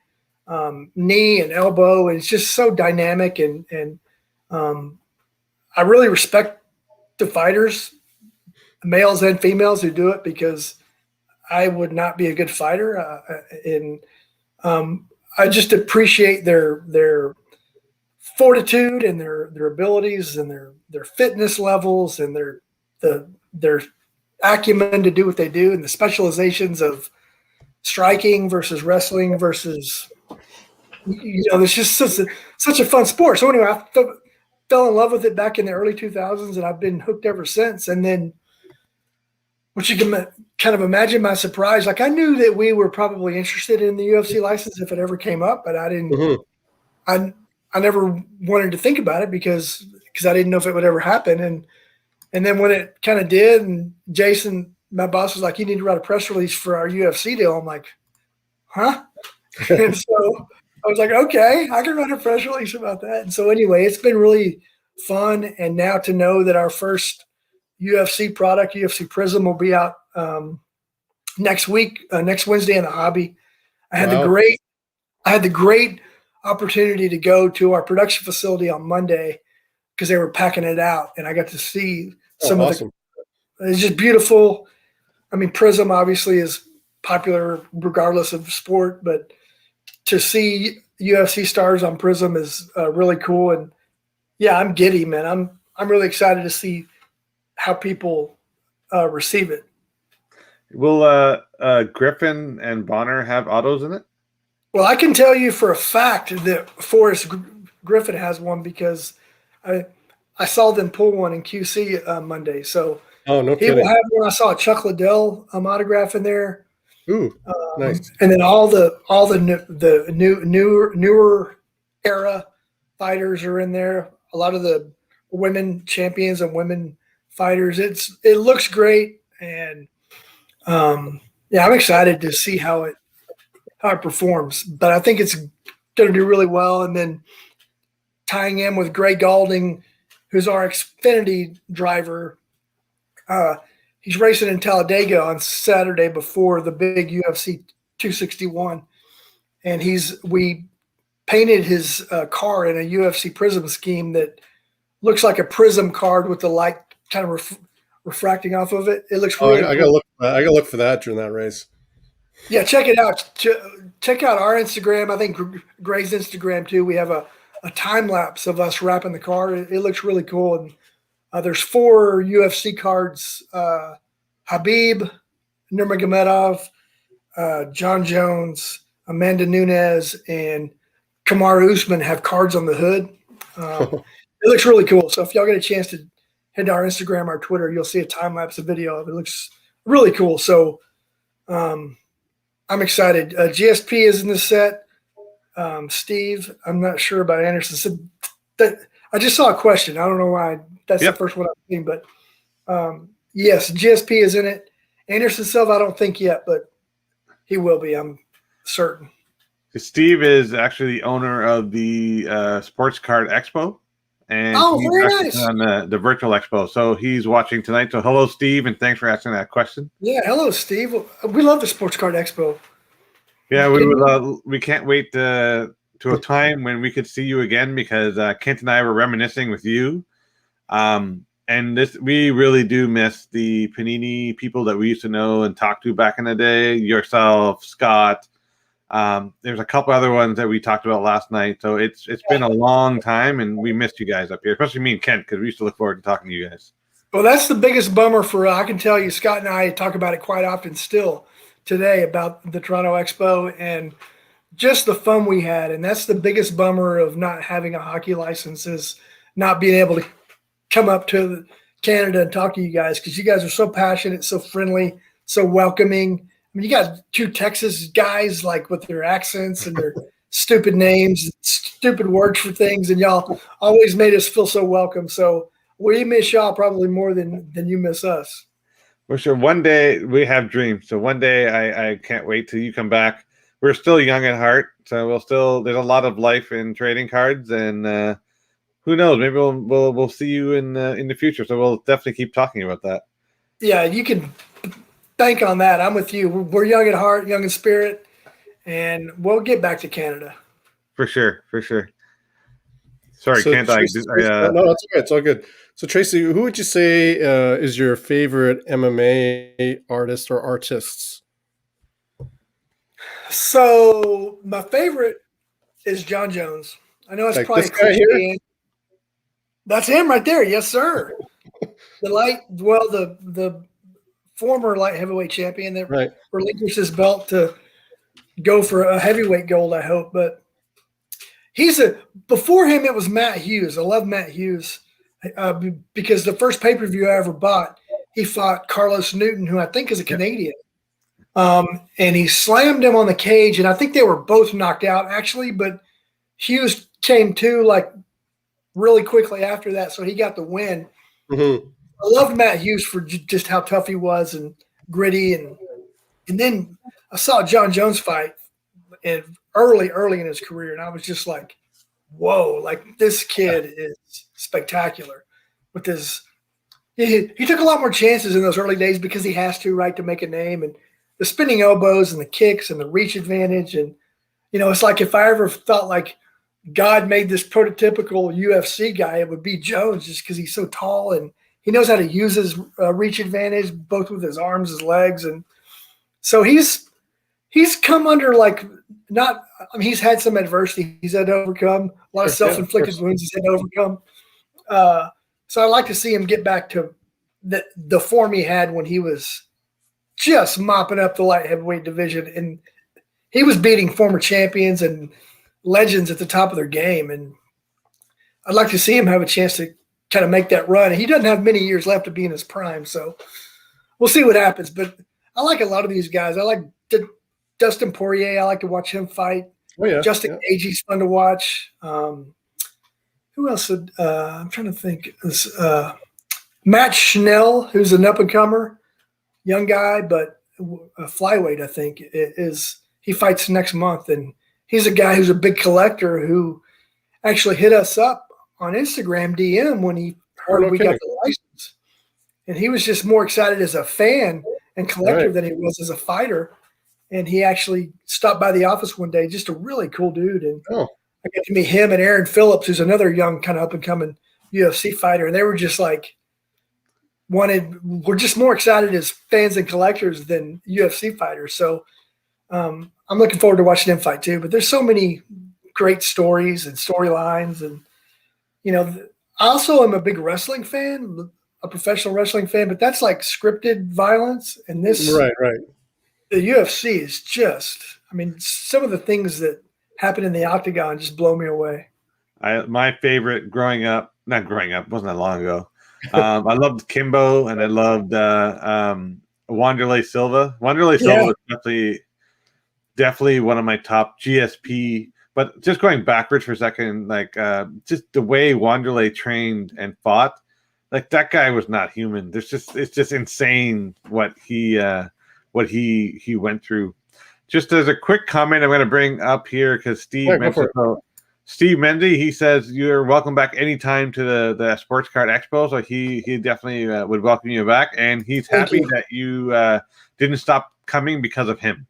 knee and elbow, and it's just so dynamic. And I really respect the fighters, males and females, who do it, because I would not be a good fighter. I just appreciate their fortitude and their abilities and their fitness levels and their acumen to do what they do, and the specializations of striking versus wrestling versus, it's just such a fun sport. So anyway, I fell in love with it back in the early 2000s, and I've been hooked ever since. And then, what you can kind of imagine my surprise, like I knew that we were probably interested in the UFC license if it ever came up, but I didn't. Mm-hmm. I never wanted to think about it because I didn't know if it would ever happen. And then when it kind of did, and Jason, my boss, was like, "You need to write a press release for our UFC deal." I'm like, "Huh?" And so I was like, "Okay, I can write a press release about that." And so anyway, it's been really fun. And now to know that our first UFC product, UFC Prism, will be out next week, next Wednesday in the hobby. I had the great opportunity to go to our production facility on Monday because they were packing it out, and I got to see some of the. It's just beautiful. I mean, Prism obviously is popular regardless of sport, but to see UFC stars on Prism is really cool. And yeah, I'm giddy, man. I'm really excited to see how people receive it. Will Griffin and Bonner have autos in it? Well, I can tell you for a fact that Forrest Griffin has one because I saw them pull one in QC Monday. So no he will have one. I saw a Chuck Liddell autograph in there. Ooh, nice. And then all the newer era fighters are in there. A lot of the women champions and women fighters. It looks great, and I'm excited to see how it performs. But I think it's going to do really well. And then tying in with Gray Galding, who's our Xfinity driver, he's racing in Talladega on Saturday before the big UFC 261, and we painted his car in a UFC Prism scheme that looks like a prism card with the light kind of refracting off of it. It looks really cool. I gotta look for that during that race. Yeah, check it out. Check out our Instagram. I think Gray's Instagram too. We have a time lapse of us wrapping the car. It looks really cool. And there's 4 UFC cards: Habib Nurmagomedov, Jon Jones, Amanda Nunes, and Kamaru Usman have cards on the hood. It looks really cool. So if y'all get a chance to head to our Instagram, our Twitter, you'll see a time lapse of video of it. It looks really cool. So I'm excited. GSP is in the set. Steve, I'm not sure about Anderson. Said that I just saw a question. I don't know why. That's the first one I've seen, but yes, GSP is in it. Anderson Silva, I don't think yet, but he will be. I'm certain. Steve is actually the owner of the Sports Card Expo, and very nice. On the virtual expo. So he's watching tonight. So hello, Steve, and thanks for asking that question. Yeah, hello, Steve. We love the Sports Card Expo. Yeah, we can't wait to a time when we could see you again because Kent and I were reminiscing with you. And we really do miss the Panini people that we used to know and talk to back in the day. Yourself, Scott. There's a couple other ones that we talked about last night. So it's been a long time, and we missed you guys up here, especially me and Kent, because we used to look forward to talking to you guys. Well, that's the biggest bummer for I can tell you, Scott and I talk about it quite often still today about the Toronto Expo and just the fun we had. And that's the biggest bummer of not having a hockey license is not being able to come up to Canada and talk to you guys because you guys are so passionate, so friendly, so welcoming. mean, you got two Texas guys like with their accents and their stupid names, stupid words for things, and y'all always made us feel so welcome. So we miss y'all probably more than you miss us. For sure. One day we have dreams. So one day I can't wait till you come back. We're still young at heart, so there's a lot of life in trading cards, and who knows? Maybe we'll see you in the future. So we'll definitely keep talking about that. Yeah, you can bank on that. I'm with you. We're young at heart, young in spirit, and we'll get back to Canada. For sure. Sorry, So can't Tracy, I? no, it's okay. It's all good. So Tracy, who would you say is your favorite MMA artist or artists? So my favorite is Jon Jones. I know it's Like probably this guy here? cliche. That's him right there. Yes, sir. The former light heavyweight champion that Right. relinquished his belt to go for a heavyweight gold, I hope. But before him, it was Matt Hughes. I love Matt Hughes because the first pay-per-view I ever bought, he fought Carlos Newton, who I think is a Canadian. And he slammed him on the cage, and I think they were both knocked out, actually, but Hughes came to like really quickly after that, so he got the win. Mm-hmm. I loved Matt Hughes for just how tough he was and gritty, and then I saw Jon Jones fight early in his career, and I was just like, whoa, like this kid is spectacular with his he took a lot more chances in those early days because he has to, right, to make a name, and the spinning elbows and the kicks and the reach advantage. And, it's like if I ever thought like God made this prototypical UFC guy, it would be Jones, just because he's so tall and he knows how to use his reach advantage, both with his arms, his legs. And so he's come under he's had some adversity he's had to overcome, a lot of self-inflicted wounds he's had to overcome. So I like to see him get back to the form he had when he was just mopping up the light heavyweight division, and he was beating former champions and legends at the top of their game. And I'd like to see him have a chance to kind of make that run. And he doesn't have many years left to be in his prime, so we'll see what happens. But I like a lot of these guys. I like Dustin Poirier. I like to watch him fight. Oh yeah, Justin Gaethje's fun to watch. Who else? I'm trying to think. Matt Schnell, who's an up-and-comer, young guy, but a flyweight, I think, he fights next month. And he's a guy who's a big collector who actually hit us up on Instagram DM when he heard we got the license. And he was just more excited as a fan and collector than he was as a fighter. And he actually stopped by the office one day, just a really cool dude. And I got to meet him and Aaron Phillips, who's another young kind of up-and-coming UFC fighter. And they were just like, we're just more excited as fans and collectors than UFC fighters. So I'm looking forward to watching them fight too. But there's so many great stories and storylines. And, I also am a big wrestling fan, a professional wrestling fan, but that's like scripted violence. And this, right. The UFC is just, some of the things that happen in the octagon just blow me away. My favorite wasn't that long ago. I loved Kimbo, and I loved Wanderlei Silva. Wanderlei Silva was definitely one of my top GSP. But just going backwards for a second, just the way Wanderlei trained and fought, like that guy was not human. It's just insane what he went through. Just as a quick comment, I'm going to bring up here because Steve mentioned. Steve Mendy, he says you're welcome back anytime to the Sports Card Expo. So he definitely would welcome you back, and he's happy that you didn't stop coming because of him.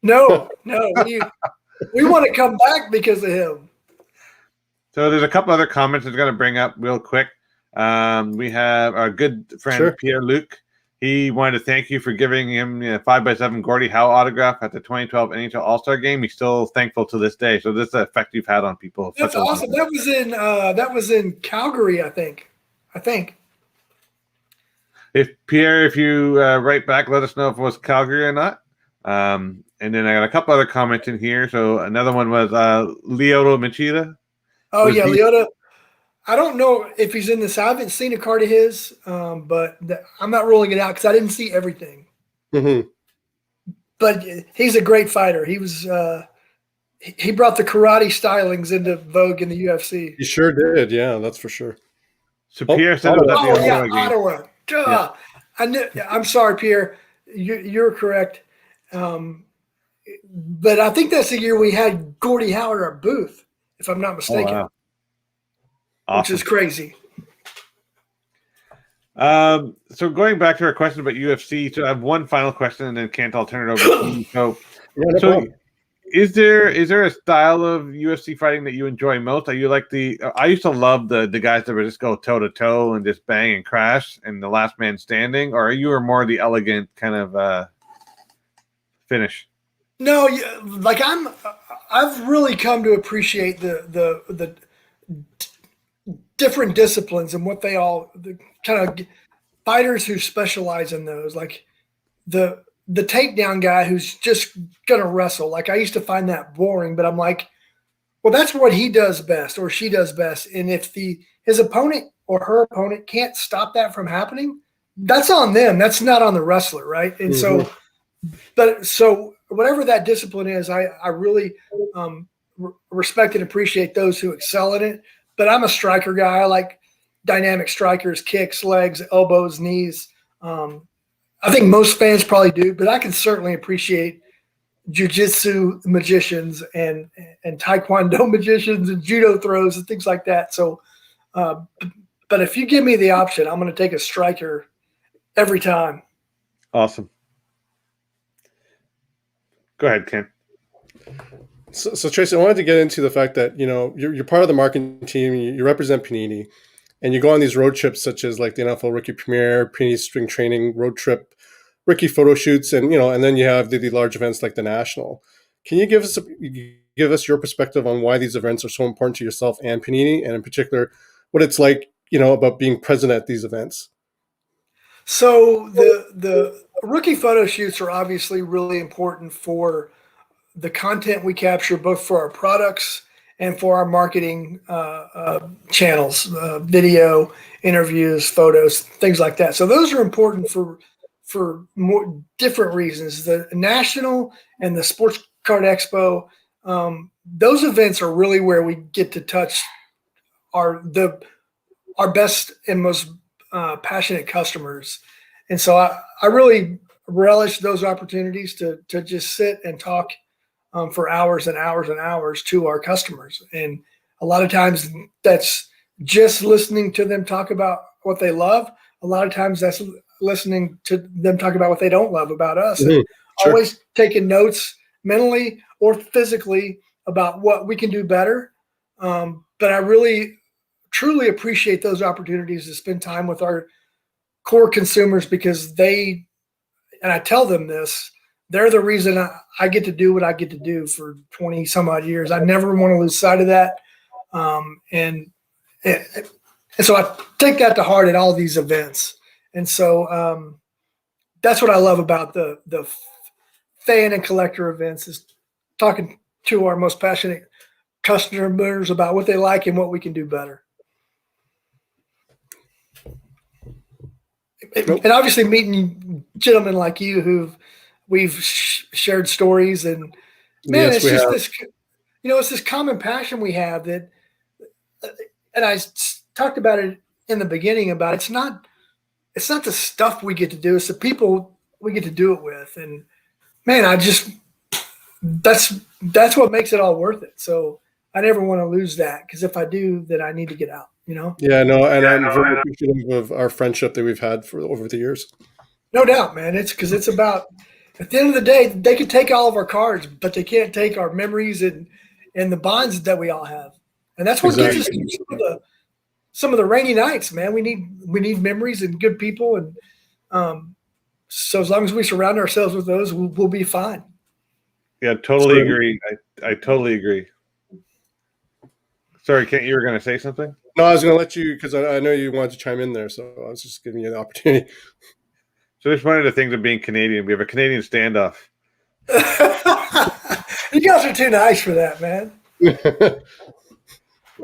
No, we want to come back because of him. So there's a couple other comments I'm going to bring up real quick. We have our good friend Pierre-Luc. He wanted to thank you for giving him 5x7 Gordie Howe autograph at the 2012 NHL All-Star Game. He's still thankful to this day. So this is the effect you've had on people. That's awesome. That was in Calgary, I think. If you write back, let us know if it was Calgary or not. And then I got a couple other comments in here. So another one was Lyoto Machida. Oh, yeah, Lyoto. I don't know if he's in this. I haven't seen a card of his, but I'm not ruling it out because I didn't see everything. Mm-hmm. but he's a great fighter. He was he brought the karate stylings into vogue in the UFC. He sure did. Yeah, that's for sure. So Pierre said it was at the Oh yeah, Ottawa game. Ottawa. Duh. Yeah. I'm sorry, Pierre. You're correct. But I think that's the year we had Gordie Howard at our booth, if I'm not mistaken, wow. Awesome. which is crazy. So going back to our question about UFC, so I have one final question, and then Kent, I'll turn it over to you. So is there a style of UFC fighting that you enjoy most? Are you like I used to love the guys that would just go toe to toe and just bang and crash and the last man standing, or are you more the elegant kind of finish? No, like I've really come to appreciate the different disciplines and what they all the kind of fighters who specialize in those, like the takedown guy who's just gonna wrestle. Like I used to find that boring, but I'm like, well, that's what he does best or she does best. And if his opponent or her opponent can't stop that from happening, that's on them. That's not on the wrestler, right? And so whatever that discipline is, I really respect and appreciate those who excel in it. But I'm a striker guy. I like dynamic strikers, kicks, legs, elbows, knees. I think most fans probably do, but I can certainly appreciate jiu-jitsu magicians and taekwondo magicians and judo throws and things like that. So, but if you give me the option, I'm going to take a striker every time. Awesome. Go ahead, Ken. So Tracy, I wanted to get into the fact that, you're part of the marketing team, you represent Panini, and you go on these road trips such as like the NFL Rookie Premiere, Panini Spring Training Road Trip, rookie photo shoots, and and then you have the large events like the National. Can you give us your perspective on why these events are so important to yourself and Panini, and in particular, what it's like, about being present at these events? So the rookie photo shoots are obviously really important for the content we capture, both for our products and for our marketing channels, video, interviews, photos, things like that. So those are important for more different reasons. The National and the Sports Card Expo, those events are really where we get to touch our best and most passionate customers. And so I really relish those opportunities to just sit and talk for hours and hours and hours to our customers. And a lot of times that's just listening to them talk about what they love. A lot of times that's listening to them talk about what they don't love about us. Mm-hmm. Sure. Always taking notes mentally or physically about what we can do better. But I really, truly appreciate those opportunities to spend time with our core consumers because and I tell them this, they're the reason I get to do what I get to do for 20 some odd years. I never want to lose sight of that. And so I take that to heart at all these events. And so that's what I love about the fan and collector events is talking to our most passionate customers about what they like and what we can do better. And obviously meeting gentlemen like you who we've shared stories and man, yes, it's just this, it's this common passion we have that, and I talked about it in the beginning about it's not the stuff we get to do, it's the people we get to do it with. And man, that's what makes it all worth it. So I never want to lose that because if I do, then I need to get out, Yeah, no, and I'm very appreciative of our friendship that we've had for over the years. No doubt, man. It's because it's about, at the end of the day, they can take all of our cards, but they can't take our memories and the bonds that we all have. And that's what gives us some of the rainy nights, man. We need memories and good people. And so as long as we surround ourselves with those, we'll be fine. Yeah, totally agree. I totally agree. Sorry, Kent, you were going to say something? No, I was going to let you, because I know you wanted to chime in there, so I was just giving you the opportunity. So that's one of the things of being Canadian. We have a Canadian standoff. You guys are too nice for that, man.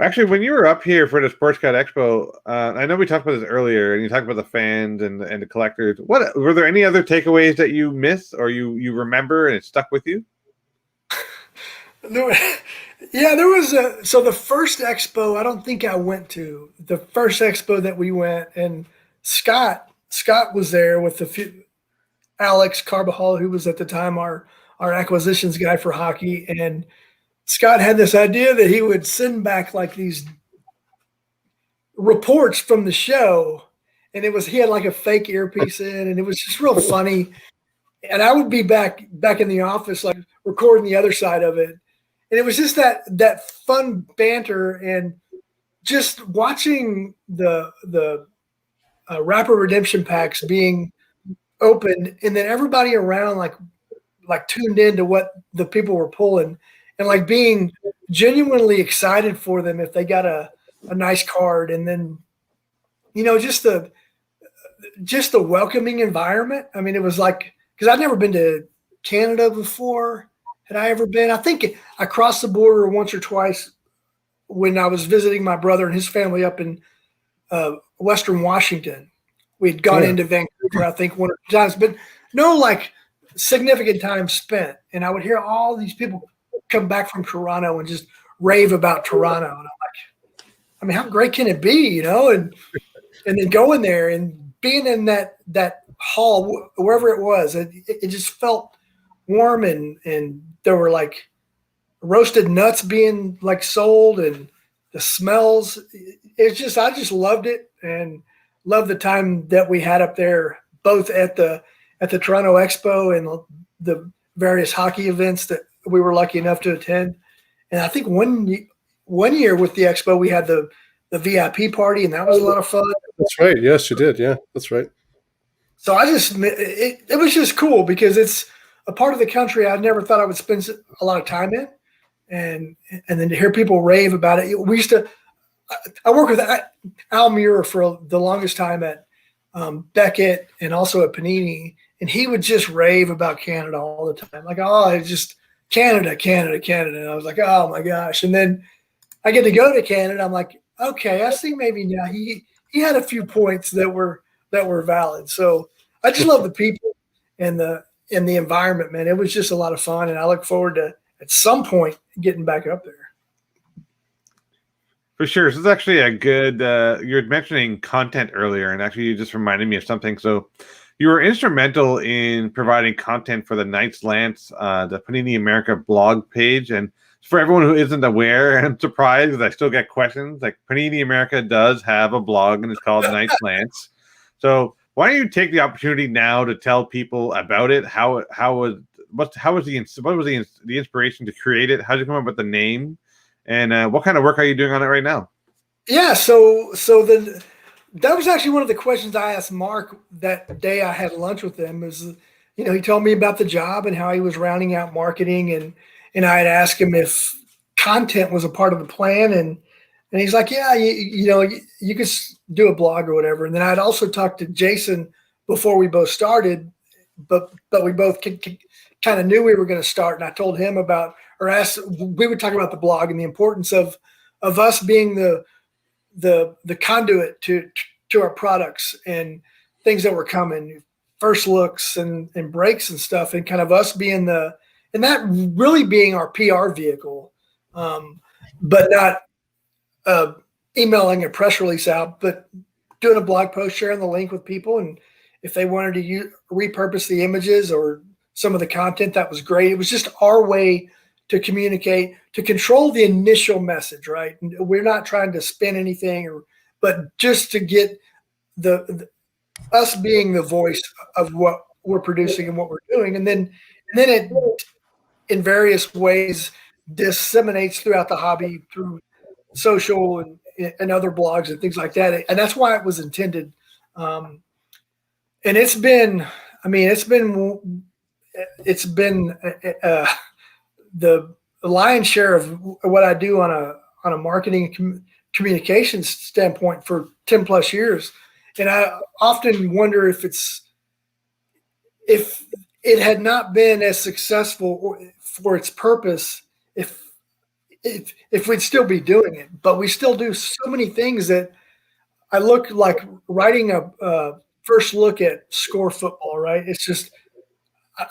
Actually, when you were up here for the Sports Card Expo, I know we talked about this earlier, and you talked about the fans and the collectors. What were there any other takeaways that you missed or you remember and it stuck with you? Yeah, there was so the first expo I don't think I went to. The first expo that we went, and Scott was there with the few, Alex Carbajal, who was at the time our acquisitions guy for hockey, and Scott had this idea that he would send back like these reports from the show, and he had like a fake earpiece in, and it was just real funny. And I would be back in the office, like recording the other side of it, and it was just that fun banter and just watching the Rapper Redemption packs being opened, and then everybody around like tuned in to what the people were pulling, and like being genuinely excited for them if they got a nice card, and then just the welcoming environment. I mean, it was like, because I'd never been to Canada before. Had I ever been? I think I crossed the border once or twice when I was visiting my brother and his family up in Western Washington. We'd gone into Vancouver, I think, one or two times, but no like significant time spent. And I would hear all these people come back from Toronto and just rave about Toronto. And I'm like, I mean, how great can it be, And then going there and being in that hall, wherever it was, it just felt warm, and there were like roasted nuts being like sold, and the smells. I just loved it, and loved the time that we had up there, both at the Toronto Expo and the various hockey events that we were lucky enough to attend. And I think one year with the Expo, we had the VIP party, and that was a lot of fun. That's right. Yes, you did. Yeah, that's right. So it was just cool because it's a part of the country I never thought I would spend a lot of time in, and then to hear people rave about it. I worked with Al Muir for the longest time at Beckett and also at Panini, and he would just rave about Canada all the time. Like, oh, it's just Canada, Canada, Canada. And I was like, oh my gosh. And then I get to go to Canada. I'm like, okay, I see maybe now he had a few points that were valid. So I just love the people and the environment, man. It was just a lot of fun, and I look forward to at some point getting back up there. For sure. So it's actually a good, you were mentioning content earlier, and actually you just reminded me of something. So you were instrumental in providing content for the Knights Lance, the Panini America blog page. And for everyone who isn't aware, and I'm surprised because I still get questions, like Panini America does have a blog, and it's called Knights Lance. So why don't you take the opportunity now to tell people about it? What was the inspiration to create it? How did you come up with the name? And what kind of work are you doing on it right now? Yeah, so that was actually one of the questions I asked Mark that day I had lunch with him. Is he told me about the job and how he was rounding out marketing, and I had asked him if content was a part of the plan, and he's like, yeah, you could do a blog or whatever. And then I'd also talked to Jason before we both started, but we both kind of knew we were going to start, and I told him about. We would talk about the blog and the importance of us being the conduit to our products and things that were coming, first looks and breaks and stuff, and kind of us being and that really being our PR vehicle, but not emailing a press release out, but doing a blog post, sharing the link with people, and if they wanted to repurpose the images or some of the content, that was great. It was just our way to communicate, to control the initial message, right? We're not trying to spin anything, but just to get us being the voice of what we're producing and what we're doing, and then it, in various ways, disseminates throughout the hobby through social and other blogs and things like that, and that's why it was intended. And it's been the lion's share of what I do on a marketing and communications standpoint for 10 plus years. And I often wonder if it had not been as successful for its purpose, if if we'd still be doing it, but we still do so many things that I look like writing a first look at Score Football, right? It's just,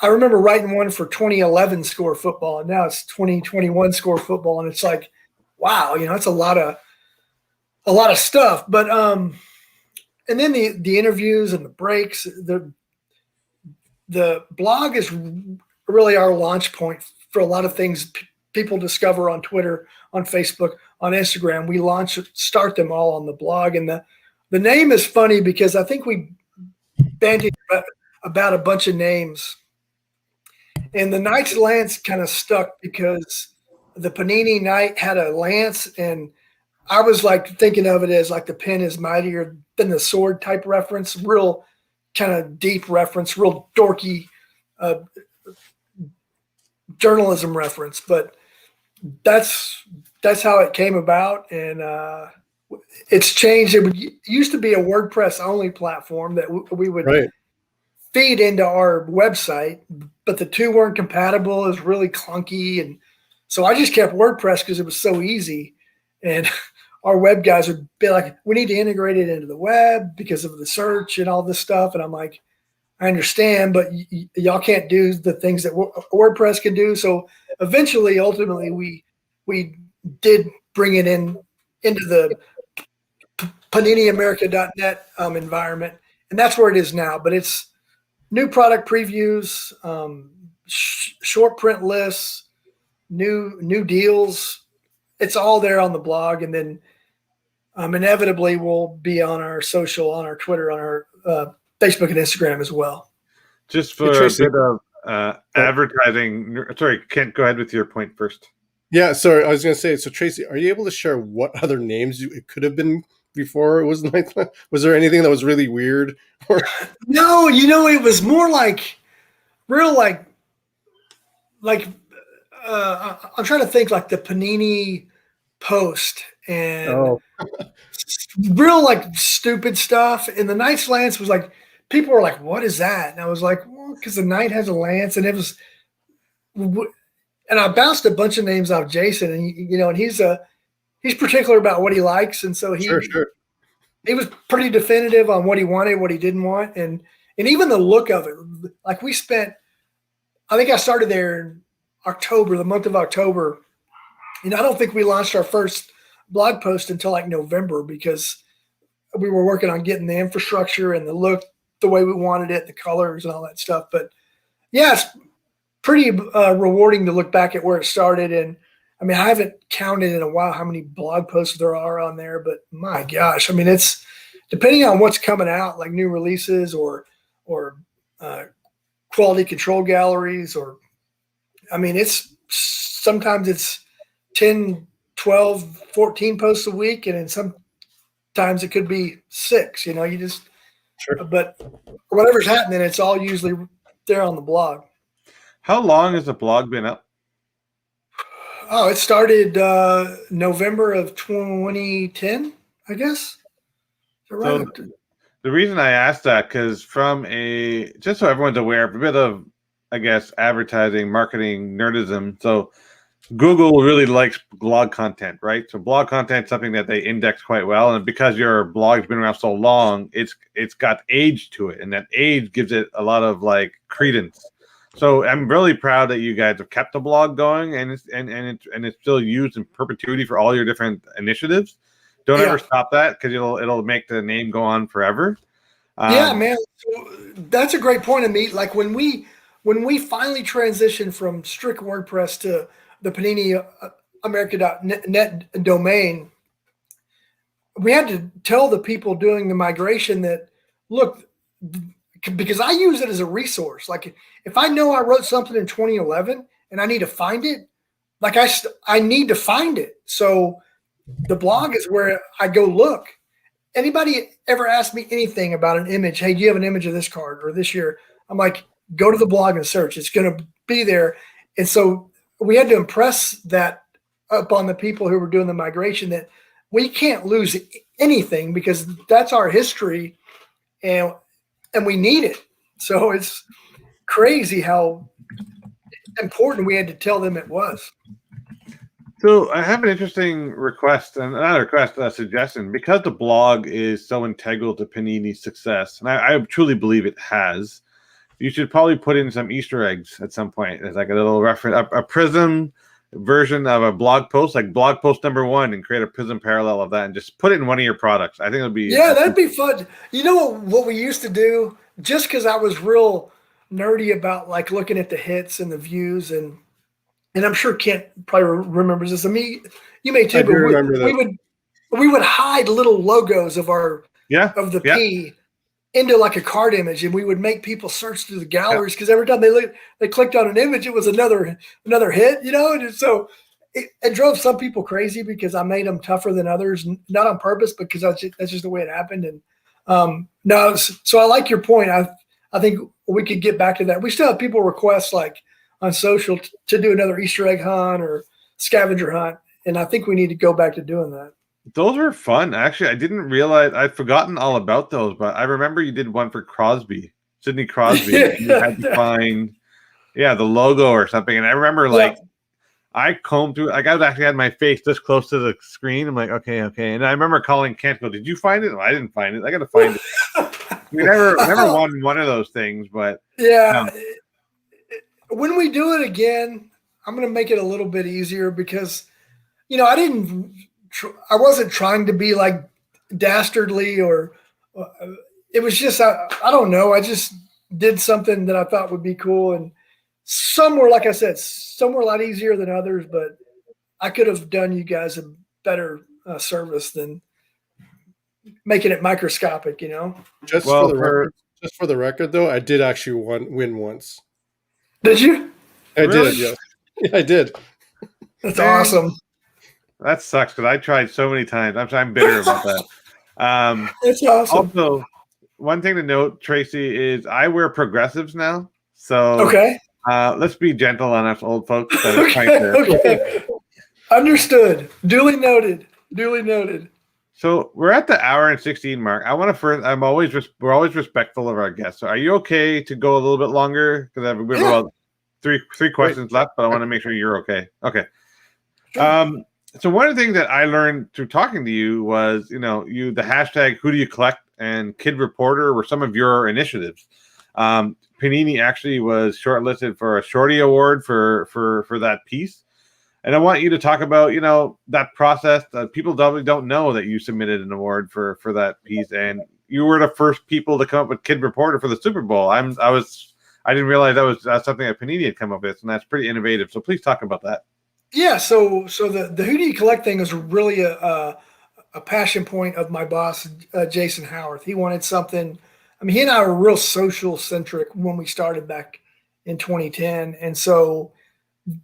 I remember writing one for 2011 Score Football, and now it's 2021 Score Football, and it's like, wow, it's a lot of stuff. But and then the interviews and the breaks, the blog is really our launch point for a lot of things people discover on Twitter, on Facebook, on Instagram. We start them all on the blog, and the name is funny because I think we bandied about a bunch of names, and the Knight's Lance kind of stuck because the Panini Knight had a lance, and I was like thinking of it as like the pen is mightier than the sword type reference, real kind of deep reference, real dorky journalism reference, but that's how it came about, and it's changed. It used to be a WordPress only platform that we would feed into our website, but the two weren't compatible. It was really clunky, and so I just kept WordPress because it was so easy. And our web guys would be like, "We need to integrate it into the web because of the search and all this stuff." And I'm like, "I understand, but y'all can't do the things that WordPress can do." So eventually, ultimately, we did bring it into the PaniniAmerica.net environment, and that's where it is now. But it's new product previews, short print lists, new deals. It's all there on the blog, and then inevitably we'll be on our social, on our Twitter, on our Facebook and Instagram as well. Just for a bit of advertising. Sorry, Kent, go ahead with your point first. Yeah, sorry, I was going to say, so Tracy, are you able to share what other names it could have been before it was like? Was there anything that was really weird? No, it was more like real I'm trying to think, like the Panini Post and real like stupid stuff. And the Knight's Lance was like, people were like, "What is that?" And I was like, "Well, because the Knight has a lance," and it was. And I bounced a bunch of names off Jason, and and he's particular about what he likes, and so he was pretty definitive on what he wanted, what he didn't want, and even the look of it. Like I think I started there in October, the month of October, and I don't think we launched our first blog post until like November because we were working on getting the infrastructure and the look the way we wanted it, the colors and all that stuff. But yeah, it's pretty rewarding to look back at where it started. And I mean, I haven't counted in a while how many blog posts there are on there, but my gosh, I mean, it's depending on what's coming out, like new releases or quality control galleries, or I mean, sometimes it's 10, 12, 14 posts a week, and then sometimes it could be 6. You just but whatever's happening, it's all usually there on the blog. How long has the blog been up? Oh, it started November of 2010, I guess. So the reason I asked that, because just so everyone's aware, a bit of, I guess, advertising, marketing, nerdism. So Google really likes blog content, right? So blog content is something that they index quite well. And because your blog's been around so long, it's got age to it. And that age gives it a lot of like credence. So I'm really proud that you guys have kept the blog going, and it's still used in perpetuity for all your different initiatives. Don't ever stop that, because it'll make the name go on forever. Yeah, man, that's a great point of me. Like when we finally transitioned from strict WordPress to the Panini America.net domain, we had to tell the people doing the migration that, look, because I use it as a resource. Like if I know I wrote something in 2011 and I need to find it, like I need to find it. So the blog is where I go look. Anybody ever ask me anything about an image? Hey, do you have an image of this card or this year? I'm like, go to the blog and search. It's going to be there. And so we had to impress that upon the people who were doing the migration, that we can't lose anything because that's our history, and we need it. So it's crazy how important we had to tell them it was. So I have an interesting request, and not a request, a suggestion. Because the blog is so integral to Panini's success, and I truly believe it has, you should probably put in some Easter eggs at some point. As like a little reference, a Prism version of a blog post, like blog post number 1, and create a Prism parallel of that, and just put it in one of your products. I think it'll be that'd be fun. You know what we used to do? Just because I was real nerdy about like looking at the hits and the views, and I'm sure Kent probably remembers this. I mean, you may too. I do remember that. We would hide little logos of the P into like a card image, and we would make people search through the galleries because every time they clicked on an image, it was another hit, you know. And so it drove some people crazy because I made them tougher than others, not on purpose, but because that's just the way it happened. And no, so I like your point. I think we could get back to that. We still have people request like on social to do another Easter egg hunt or scavenger hunt, and I think we need to go back to doing that. Those were fun. Actually, I didn't realize I'd forgotten all about those, but I remember you did one for Sidney Crosby. You had to find, the logo or something. And I remember I combed through. Like I was actually had my face this close to the screen. I'm like, okay. And I remember calling Kent. Go, did you find it? No, I didn't find it. I got to find it. We never won one of those things, but when we do it again, I'm going to make it a little bit easier because, I wasn't trying to be like dastardly or it was just, I don't know. I just did something that I thought would be cool. And some were, like I said, some were a lot easier than others, but I could have done you guys a better service than making it microscopic, Just for the record, though, I did actually win once. Did you? I did, yes. Yeah, I did. That's awesome. That sucks because I tried so many times. I'm bitter about that. That's awesome. Also, one thing to note, Tracy, is I wear progressives now. So let's be gentle on us old folks. Okay. Understood. Duly noted. So we're at the hour and 16 mark. We're always respectful of our guests. So are you okay to go a little bit longer? Because we have about three questions left, but I want to make sure you're okay. Okay. Sure. So one of the things that I learned through talking to you was, the hashtag Who Do You Collect and Kid Reporter were some of your initiatives. Panini actually was shortlisted for a Shorty Award for that piece. And I want you to talk about, that process. People don't know that you submitted an award for that piece, and you were the first people to come up with Kid Reporter for the Super Bowl. I didn't realize that was something that Panini had come up with, and that's pretty innovative. So please talk about that. Yeah, so the Who Do You Collect thing is really a passion point of my boss, Jason Howarth. He wanted something. I mean, he and I were real social centric when we started back in 2010, and so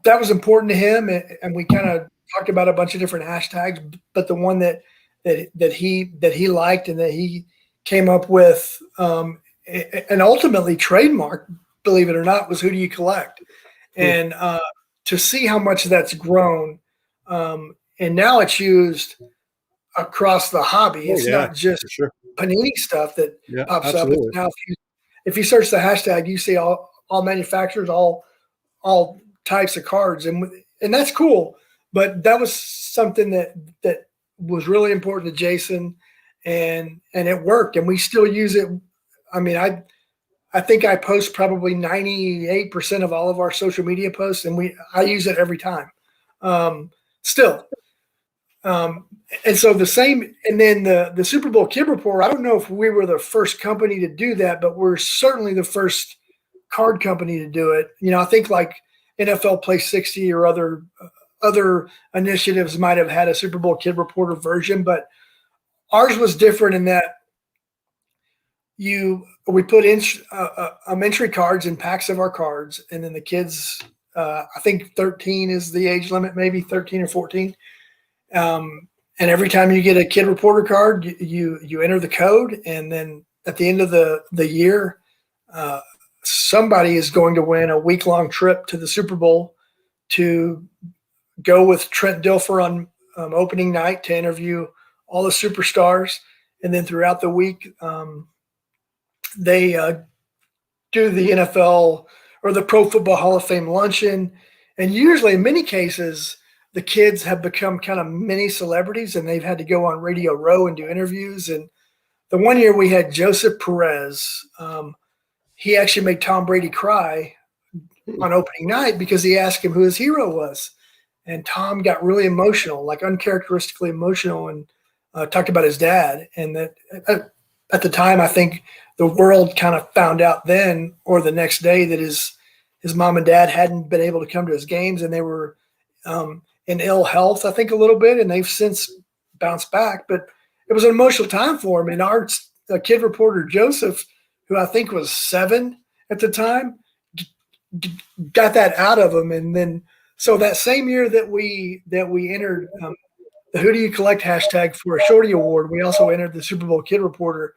that was important to him. And we kind of talked about a bunch of different hashtags, but the one that he liked and that he came up with, and ultimately trademarked, believe it or not, was Who Do You Collect, and to see how much that's grown, and now it's used across the hobby. It's not just Panini stuff that pops up. Now, if you search the hashtag, you see all manufacturers, all types of cards, and that's cool. But that was something that was really important to Jason, and it worked, and we still use it. I mean, I think I post probably 98% of all of our social media posts, and I use it every time. Still. And so the same, and then the Super Bowl Kid Report, I don't know if we were the first company to do that, but we're certainly the first card company to do it. I think like NFL Play 60 or other initiatives might have had a Super Bowl Kid Reporter version, but ours was different in that we put entry cards in packs of our cards, and then the kids, I think 13 is the age limit, maybe 13 or 14. And every time you get a Kid Reporter card, you enter the code, and then at the end of the year, somebody is going to win a week-long trip to the Super Bowl to go with Trent Dilfer on opening night to interview all the superstars, and then throughout the week, they do the NFL or the Pro Football Hall of Fame luncheon, and usually in many cases, the kids have become kind of mini celebrities, and they've had to go on Radio Row and do interviews. And the one year we had Joseph Perez. He actually made Tom Brady cry on opening night because he asked him who his hero was. And Tom got really emotional, like uncharacteristically emotional, and talked about his dad. And that at the time, I think the world kind of found out then or the next day that his mom and dad hadn't been able to come to his games, and they were in ill health, I think, a little bit, and they've since bounced back. But it was an emotional time for him. And our kid reporter, Joseph, who I think was 7 at the time, got that out of him. And then, so that same year that we entered the Who Do You Collect hashtag for a Shorty Award, we also entered the Super Bowl Kid Reporter.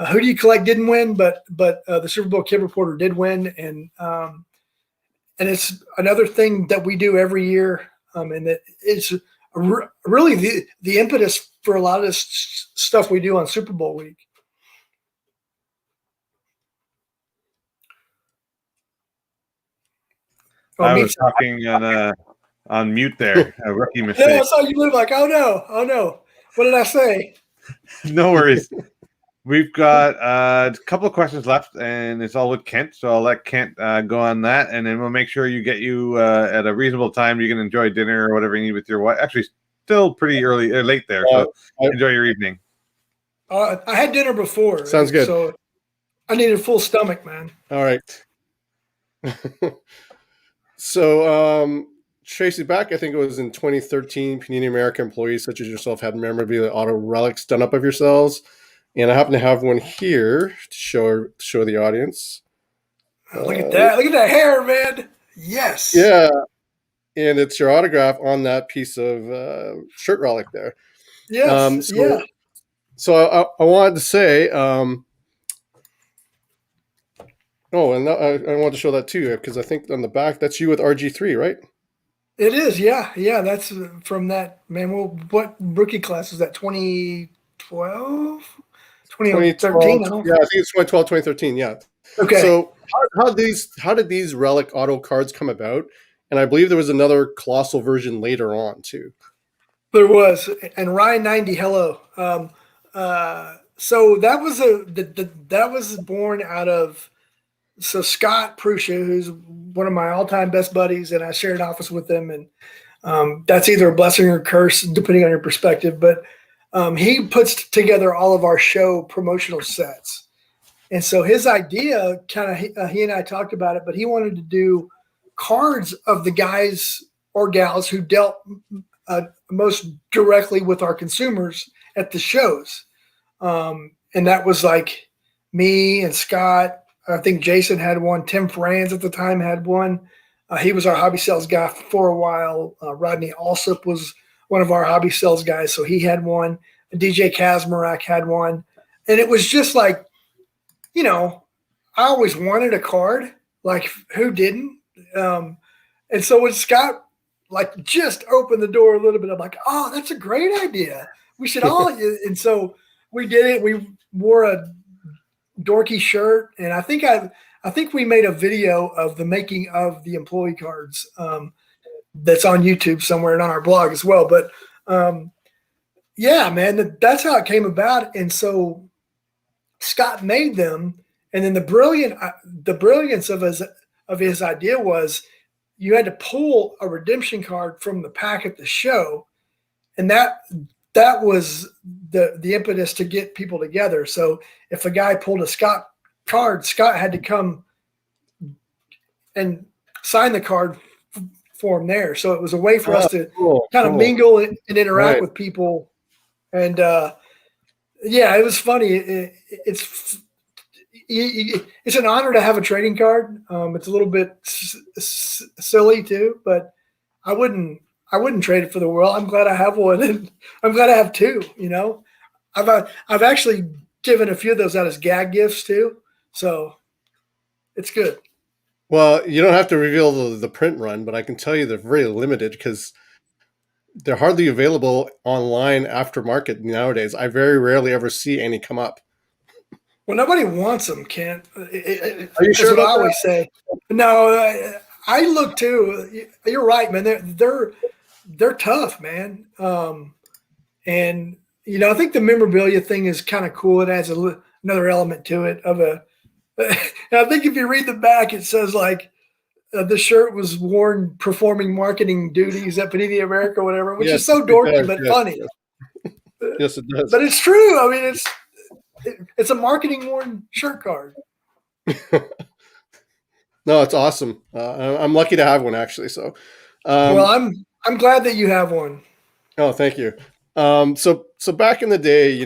Who Do You Collect didn't win, but the Super Bowl Kid Reporter did win. And it's another thing that we do every year. And that it's really the impetus for a lot of this stuff we do on Super Bowl week. I was talking on mute there. A rookie mistake. No, I saw you look like, oh no. What did I say? No worries. We've got a couple of questions left, and it's all with Kent. So I'll let Kent go on that, and then we'll make sure you get you at a reasonable time. You can enjoy dinner or whatever you need with your wife. Actually, still pretty early, late there. So enjoy your evening. I had dinner before. Sounds good. So I need a full stomach, man. All right. So, Tracy, back, I think it was in 2013, Panini America employees such as yourself had memorabilia auto relics done up of yourselves. And I happen to have one here to show the audience. Look at that. Look at that hair, man. Yes. Yeah. And it's your autograph on that piece of shirt relic there. Yes. So I wanted to say, and I wanted to show that too, because I think on the back, that's you with RG3, right? It is. Yeah. That's from that, man. Well, what rookie class was that? 2012? 2013? Yeah, I think it's 2012, 2013. Yeah. Okay. So how did these relic auto cards come about? And I believe there was another colossal version later on too. There was, and Ryan 90, hello. So that was that was born out of Scott Pruscia, who's one of my all-time best buddies, and I shared an office with him, and that's either a blessing or a curse depending on your perspective. But he puts together all of our show promotional sets, and so his idea he and I talked about it, but he wanted to do cards of the guys or gals who dealt most directly with our consumers at the shows. And that was like me and Scott. I think Jason had one. Tim Franz at the time had one. He was our hobby sales guy for a while. Rodney Alsop was one of our hobby sales guys, so he had one. DJ Kazmarek had one. And it was just like, I always wanted a card. Like, who didn't? And so when Scott just opened the door a little bit, I'm like, oh, that's a great idea. We should all. And so we did it. We wore a dorky shirt, and I think we made a video of the making of the employee cards that's on YouTube somewhere and on our blog as well. But yeah, man, that's how it came about. And so Scott made them, and then the brilliance of his idea was you had to pull a redemption card from the pack at the show, and that was the impetus to get people together. So if a guy pulled a Scott card, Scott had to come and sign the card for him there. So it was a way for us to kind of mingle and interact with people. And yeah, it was funny. It's an honor to have a trading card. It's a little bit silly too, but I wouldn't trade it for the world. I'm glad I have one, and I'm glad I have two. I've actually given a few of those out as gag gifts too, so it's good. Well, you don't have to reveal the print run, but I can tell you they're very limited because they're hardly available online aftermarket nowadays. I very rarely ever see any come up. Well, nobody wants them, Kent. Are you sure? What I always say. No, I look too. You're right, man. they're tough, man. And I think the memorabilia thing is kind of cool. It adds another element to it and I think if you read the back, it says like the shirt was worn performing marketing duties at Panini America or whatever, which is so dorky but funny. Yes, it does. But it's true. I mean, it's a marketing worn shirt card. No, it's awesome. I'm lucky to have one actually. So, well, I'm glad that you have one. Oh, thank you. So back in the day,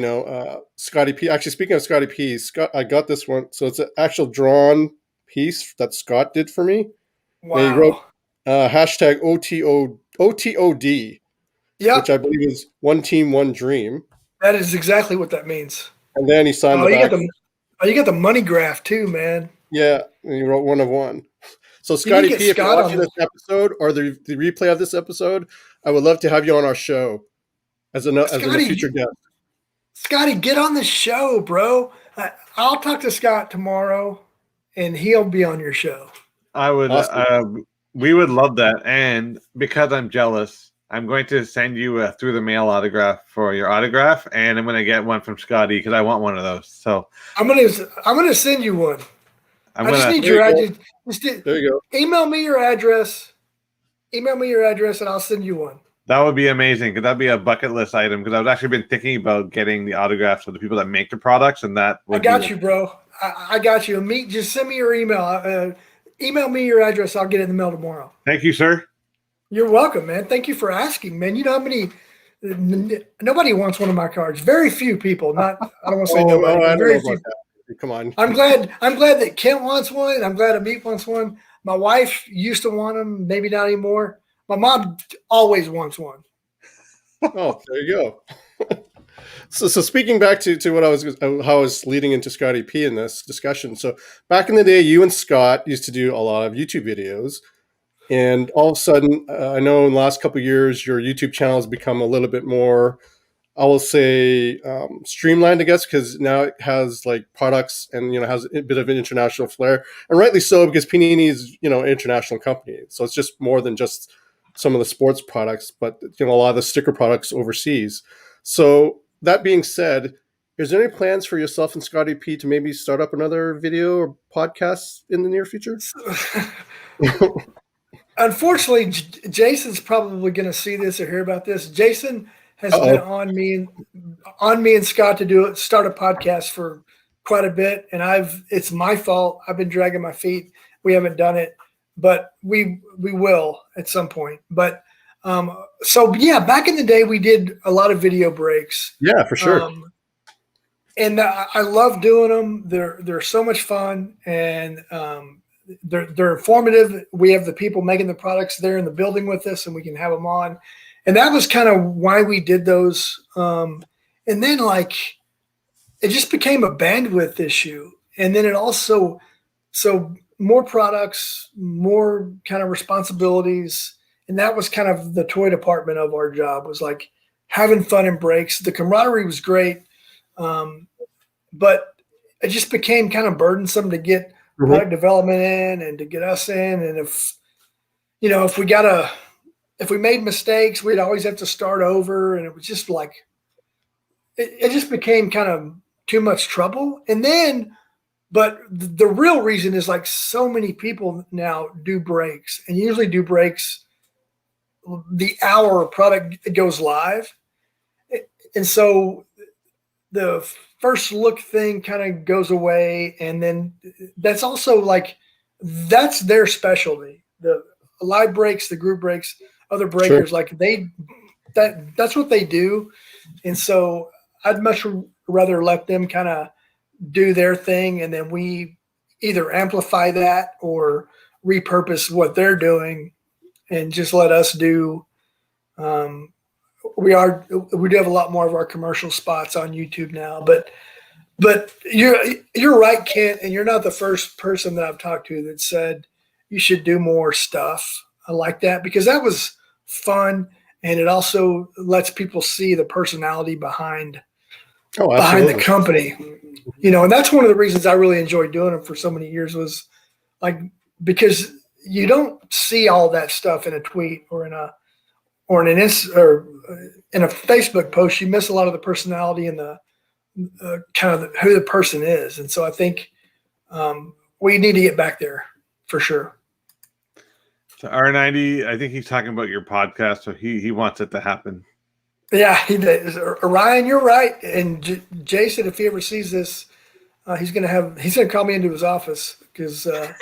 Scotty P. Actually, speaking of Scotty P, I got this one. So it's an actual drawn piece that Scott did for me. Wow. And he wrote hashtag OTOD, which I believe is one team, one dream. That is exactly what that means. And then he signed the back. You got the money graph too, man. Yeah, and he wrote one of one. So Scotty P, if you're watching this episode or the replay of this episode, I would love to have you on our show as a future guest. Scotty, get on the show, bro. I'll talk to Scott tomorrow, and he'll be on your show. I would. Awesome. We would love that. And because I'm jealous, I'm going to send you a through the mail autograph for your autograph, and I'm going to get one from Scotty because I want one of those. So I'm gonna send you one. I just need your address. There you go. Email me your address, and I'll send you one. That would be amazing because that'd be a bucket list item. Because I've actually been thinking about getting the autographs of the people that make the products, and that would I got you, bro. I got you. Just send me your email. Email me your address. I'll get it in the mail tomorrow. Thank you, sir. You're welcome, man. Thank you for asking, man. You know how many? Nobody wants one of my cards. Very few people. I don't want to say nobody. Very few. Come on. I'm glad that Kent wants one. I'm glad Amit wants one. My wife used to want them. Maybe not anymore. My mom always wants one. Oh, there you go. So speaking back to how I was leading into Scotty P in this discussion. So back in the day, you and Scott used to do a lot of YouTube videos, and all of a sudden, I know in the last couple of years, your YouTube channel has become a little bit more, I will say, streamlined, I guess, because now it has like products and has a bit of an international flair, and rightly so because Panini is an international company, so it's just more than just some of the sports products, but a lot of the sticker products overseas. So that being said, is there any plans for yourself and Scotty P to maybe start up another video or podcast in the near future? Unfortunately, Jason's probably going to see this or hear about this. Jason has been on me and Scott to start a podcast for quite a bit, and it's my fault. I've been dragging my feet. We haven't done it, but we will at some point. But back in the day, we did a lot of video breaks. Yeah, for sure. And I love doing them. They're so much fun, and they're informative. We have the people making the products there in the building with us, and we can have them on. And that was kind of why we did those. And then it just became a bandwidth issue. And then it also, more products, more kind of responsibilities. And that was kind of the toy department of our job, was like having fun in breaks. The camaraderie was great. But it just became kind of burdensome to get product development in and to get us in. And if we made mistakes, we'd always have to start over. And it was just like, it just became kind of too much trouble. And then, but the real reason is like so many people now do breaks, and usually do breaks the hour a product goes live. And so the first look thing kind of goes away. And then that's also that's their specialty. The live breaks, the group breaks, other breakers, sure. That's what they do. And so I'd much rather let them kind of do their thing, and then we either amplify that or repurpose what they're doing and just let us do. We do have a lot more of our commercial spots on YouTube now, but you're right, Kent, and you're not the first person that I've talked to that said you should do more stuff like that, because that was fun, and it also lets people see the personality behind the company. And that's one of the reasons I really enjoyed doing it for so many years, was because you don't see all that stuff in a tweet or or in a Facebook post, you miss a lot of the personality and the kind of who the person is. And so I think we need to get back there for sure. So R90, I think he's talking about your podcast, so he wants it to happen. Yeah, he does. Ryan, you're right. And Jason, if he ever sees this, he's gonna call me into his office because I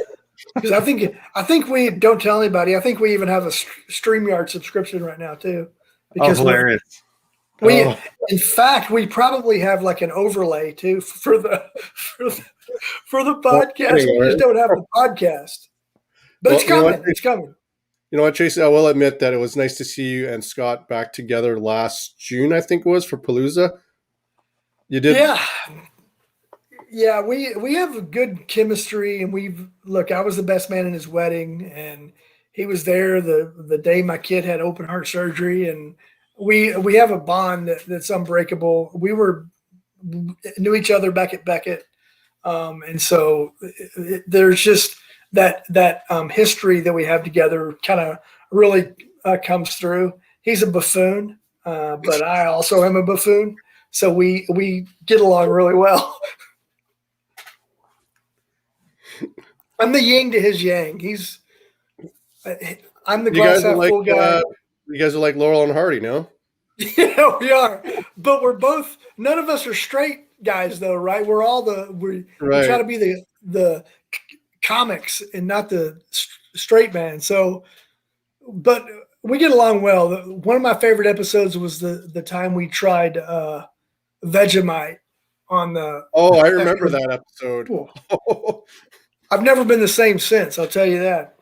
think we don't tell anybody. I think we even have a StreamYard subscription right now too. Because hilarious! In fact, we probably have like an overlay too for the podcast. We just don't have the podcast, but it's coming. It's coming. You know what, Tracy? I will admit that it was nice to see you and Scott back together last June, I think it was, for Palooza. You did? Yeah. We have a good chemistry, and I was the best man in his wedding, and he was there the day my kid had open heart surgery, and we have a bond that's unbreakable. We knew each other back at Beckett, and so there's just that history that we have together kind of really comes through. He's a buffoon, but I also am a buffoon, so we get along really well. I'm the yin to his yang. I'm the glass half full guy. You guys are like Laurel and Hardy, no? Yeah, we are. But none of us are straight guys, though, right? We're all we try to be the comics and not the straight man. So, but we get along well. One of my favorite episodes was the time we tried Vegemite on the. Oh, I remember that episode. I've never been the same since. I'll tell you that.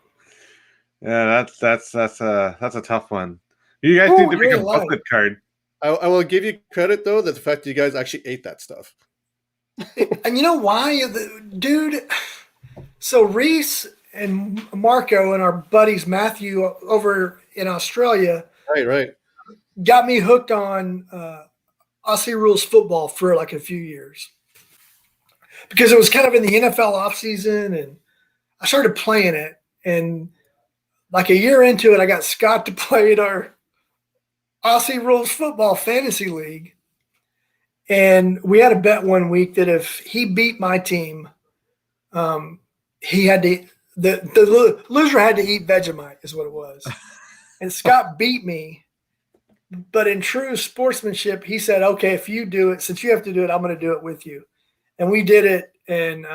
Yeah, that's a tough one. You guys need to make a booklet card. I will give you credit though, that the fact that you guys actually ate that stuff. And you know why, dude? So Reese and Marco and our buddies Matthew over in Australia, right, got me hooked on Aussie rules football for like a few years because it was kind of in the NFL offseason, and I started playing it. And like a year into it, I got Scott to play in our Aussie rules football fantasy league. And we had a bet one week that if he beat my team, he had to the loser had to eat Vegemite is what it was. And Scott beat me. But in true sportsmanship, he said, okay, if you do it, since you have to do it, I'm going to do it with you. And we did it. And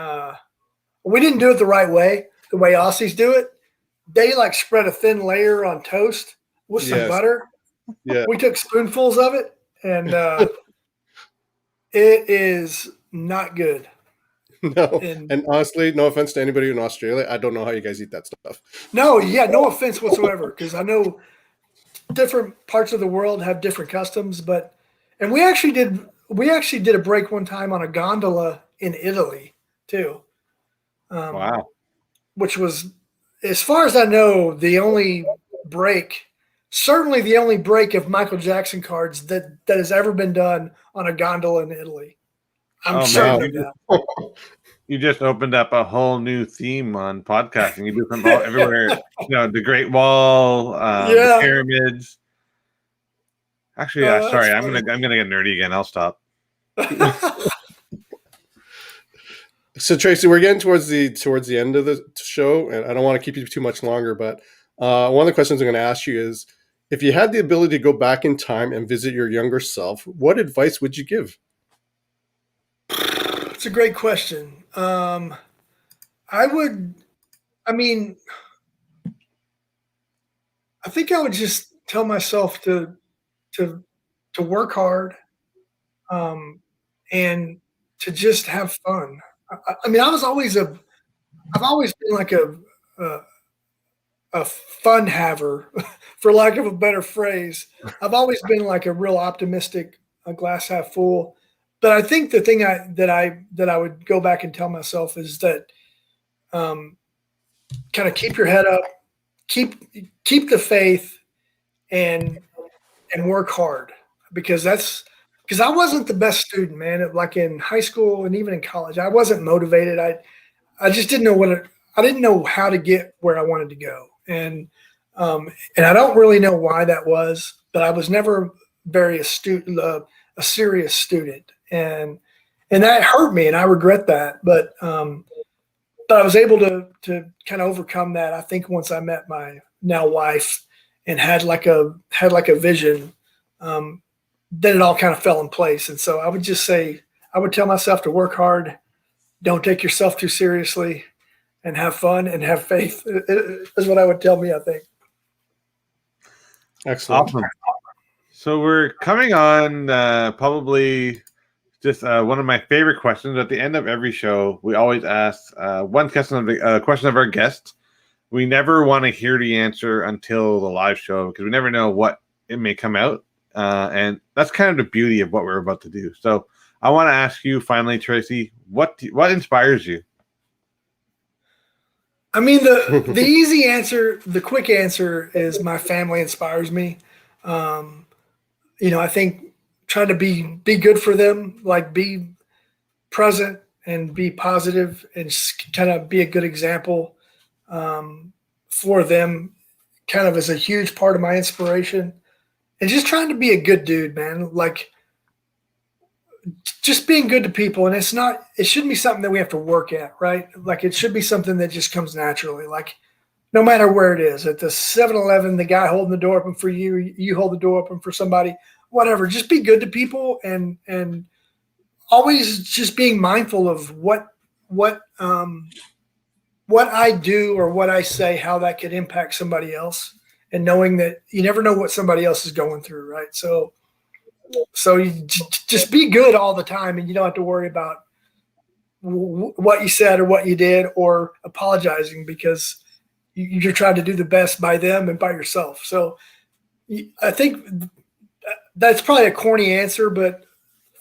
we didn't do it the right way, the way Aussies do it. They like spread a thin layer on toast with some butter. Yeah. We took spoonfuls of it, and it is not good. No. And honestly, no offense to anybody in Australia, I don't know how you guys eat that stuff. No offense whatsoever, because I know different parts of the world have different customs, and we actually did a break one time on a gondola in Italy too. Wow. Which was, as far as I know, certainly the only break of Michael Jackson cards that has ever been done on a gondola in Italy. I'm certain of that. You just opened up a whole new theme on podcasting. You do from everywhere, the Great Wall, the pyramids. Actually, sorry, I'm gonna get nerdy again. I'll stop. So Tracy, we're getting towards the end of the show, and I don't want to keep you too much longer. But one of the questions I'm going to ask you is, if you had the ability to go back in time and visit your younger self, what advice would you give? It's a great question. I think I would just tell myself to work hard, and to just have fun. I've always been like a fun haver, for lack of a better phrase. I've always been like a real optimistic, a glass half full. But I think the thing that I would go back and tell myself is that kind of keep your head up, keep the faith, and work hard, because I wasn't the best student, man. Like in high school and even in college, I wasn't motivated. I just didn't know I didn't know how to get where I wanted to go. And And I don't really know why that was, but I was never very astute, a serious student, and that hurt me, and I regret that. But I was able to kind of overcome that. I think once I met my now wife and had like a vision, then it all kind of fell in place. And so I would just say, I would tell myself to work hard, don't take yourself too seriously, and have fun and have faith is what I would tell me, I think. Excellent. Awesome. So we're coming on probably just one of my favorite questions. At the end of every show, we always ask one question of our guest. We never want to hear the answer until the live show because we never know what it may come out. And that's kind of the beauty of what we're about to do. So I want to ask you finally, Tracy, what inspires you? I mean, the easy answer, the quick answer is my family inspires me. I think trying to be good for them, like be present and be positive and just kind of be a good example for them kind of is a huge part of my inspiration. And just trying to be a good dude, man. Like just being good to people. And it shouldn't be something that we have to work at, right? Like it should be something that just comes naturally. Like no matter where it is, at the 7-Eleven, the guy holding the door open for you, you hold the door open for somebody, whatever. Just be good to people and always just being mindful of what I do or what I say, how that could impact somebody else. And knowing that you never know what somebody else is going through, right? So you just be good all the time, and you don't have to worry about what you said or what you did or apologizing because you're trying to do the best by them and by yourself. So I think that's probably a corny answer, but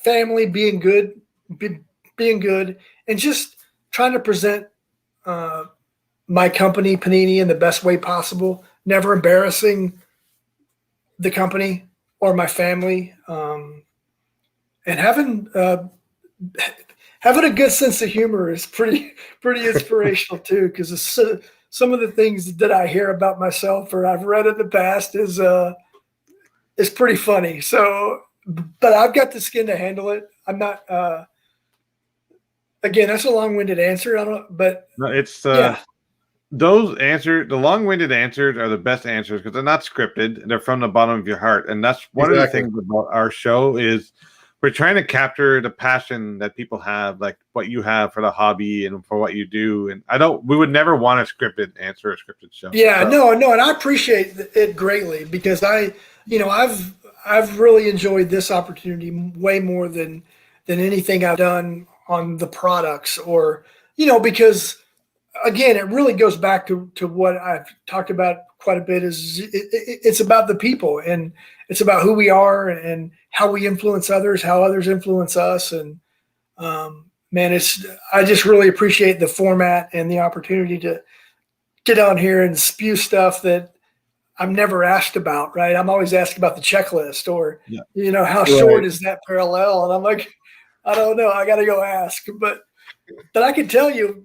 family, being good, and just trying to present my company, Panini, in the best way possible. Never embarrassing the company or my family, and having a good sense of humor is pretty inspirational too. Because some of the things that I hear about myself or I've read in the past is pretty funny. So, but I've got the skin to handle it. I'm not. Again, that's a long-winded answer. No, it's yeah. The long-winded answers are the best answers because they're not scripted. They're from the bottom of your heart. And that's one of the things about our show is we're trying to capture the passion that people have, like what you have for the hobby and for what you do. And we would never want a scripted answer, a scripted show. Yeah, no. And I appreciate it greatly because I've really enjoyed this opportunity way more than anything I've done on the products or, because again, it really goes back to what I've talked about quite a bit is it's about the people and it's about who we are and how we influence others, how others influence us. And man, I just really appreciate the format and the opportunity to get on here and spew stuff that I'm never asked about, right? I'm always asked about the checklist or, how short is that parallel? And I'm like, I don't know. I got to go ask, but I can tell you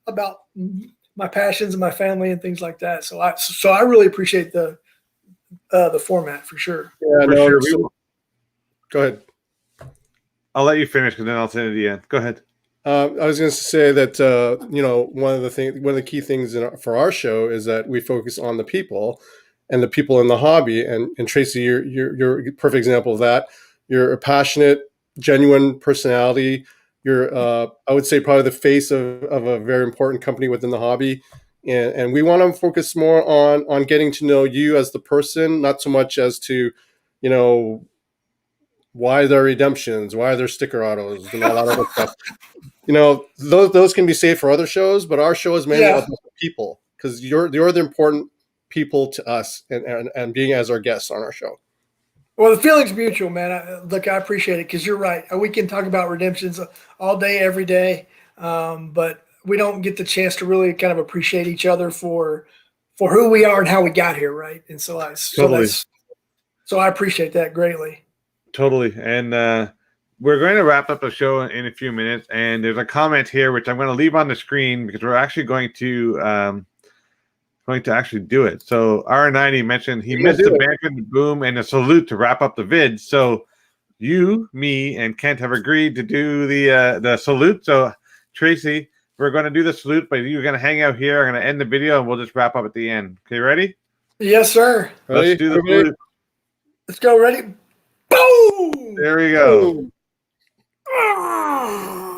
about my passions and my family and things like that. So I really appreciate the format for sure. Yeah, Sure. Go ahead. I'll let you finish because then I'll say it at the end. Go ahead. I was going to say that one of the key things for our show is that we focus on the people and the people in the hobby. And Tracy, you're a perfect example of that. You're a passionate, genuine personality. You're, I would say, probably the face of a very important company within the hobby. And we want to focus more on getting to know you as the person, not so much as to, why there are redemptions, why are there sticker autos, and all that other stuff. Those can be saved for other shows, but our show is mainly about people because you're the important people to us and being as our guests on our show. Well, the feeling's mutual, man. I appreciate it because you're right. We can talk about redemptions all day, every day, but we don't get the chance to really kind of appreciate each other for who we are and how we got here, right? And so I appreciate that greatly. Totally. And we're going to wrap up the show in a few minutes. And there's a comment here which I'm going to leave on the screen because we're actually going to going to actually do it. So R90 mentioned he missed do the it. banter, the boom, and the salute to wrap up the vid. So you, me, and Kent have agreed to do the salute. So Tracy, we're going to do the salute, but you're going to hang out here. I'm going to end the video, and we'll just wrap up at the end. Okay, ready? Yes, sir. Ready, Let's do the everybody? salute. Let's go. Ready? Boom! There we go. Boom. Ah!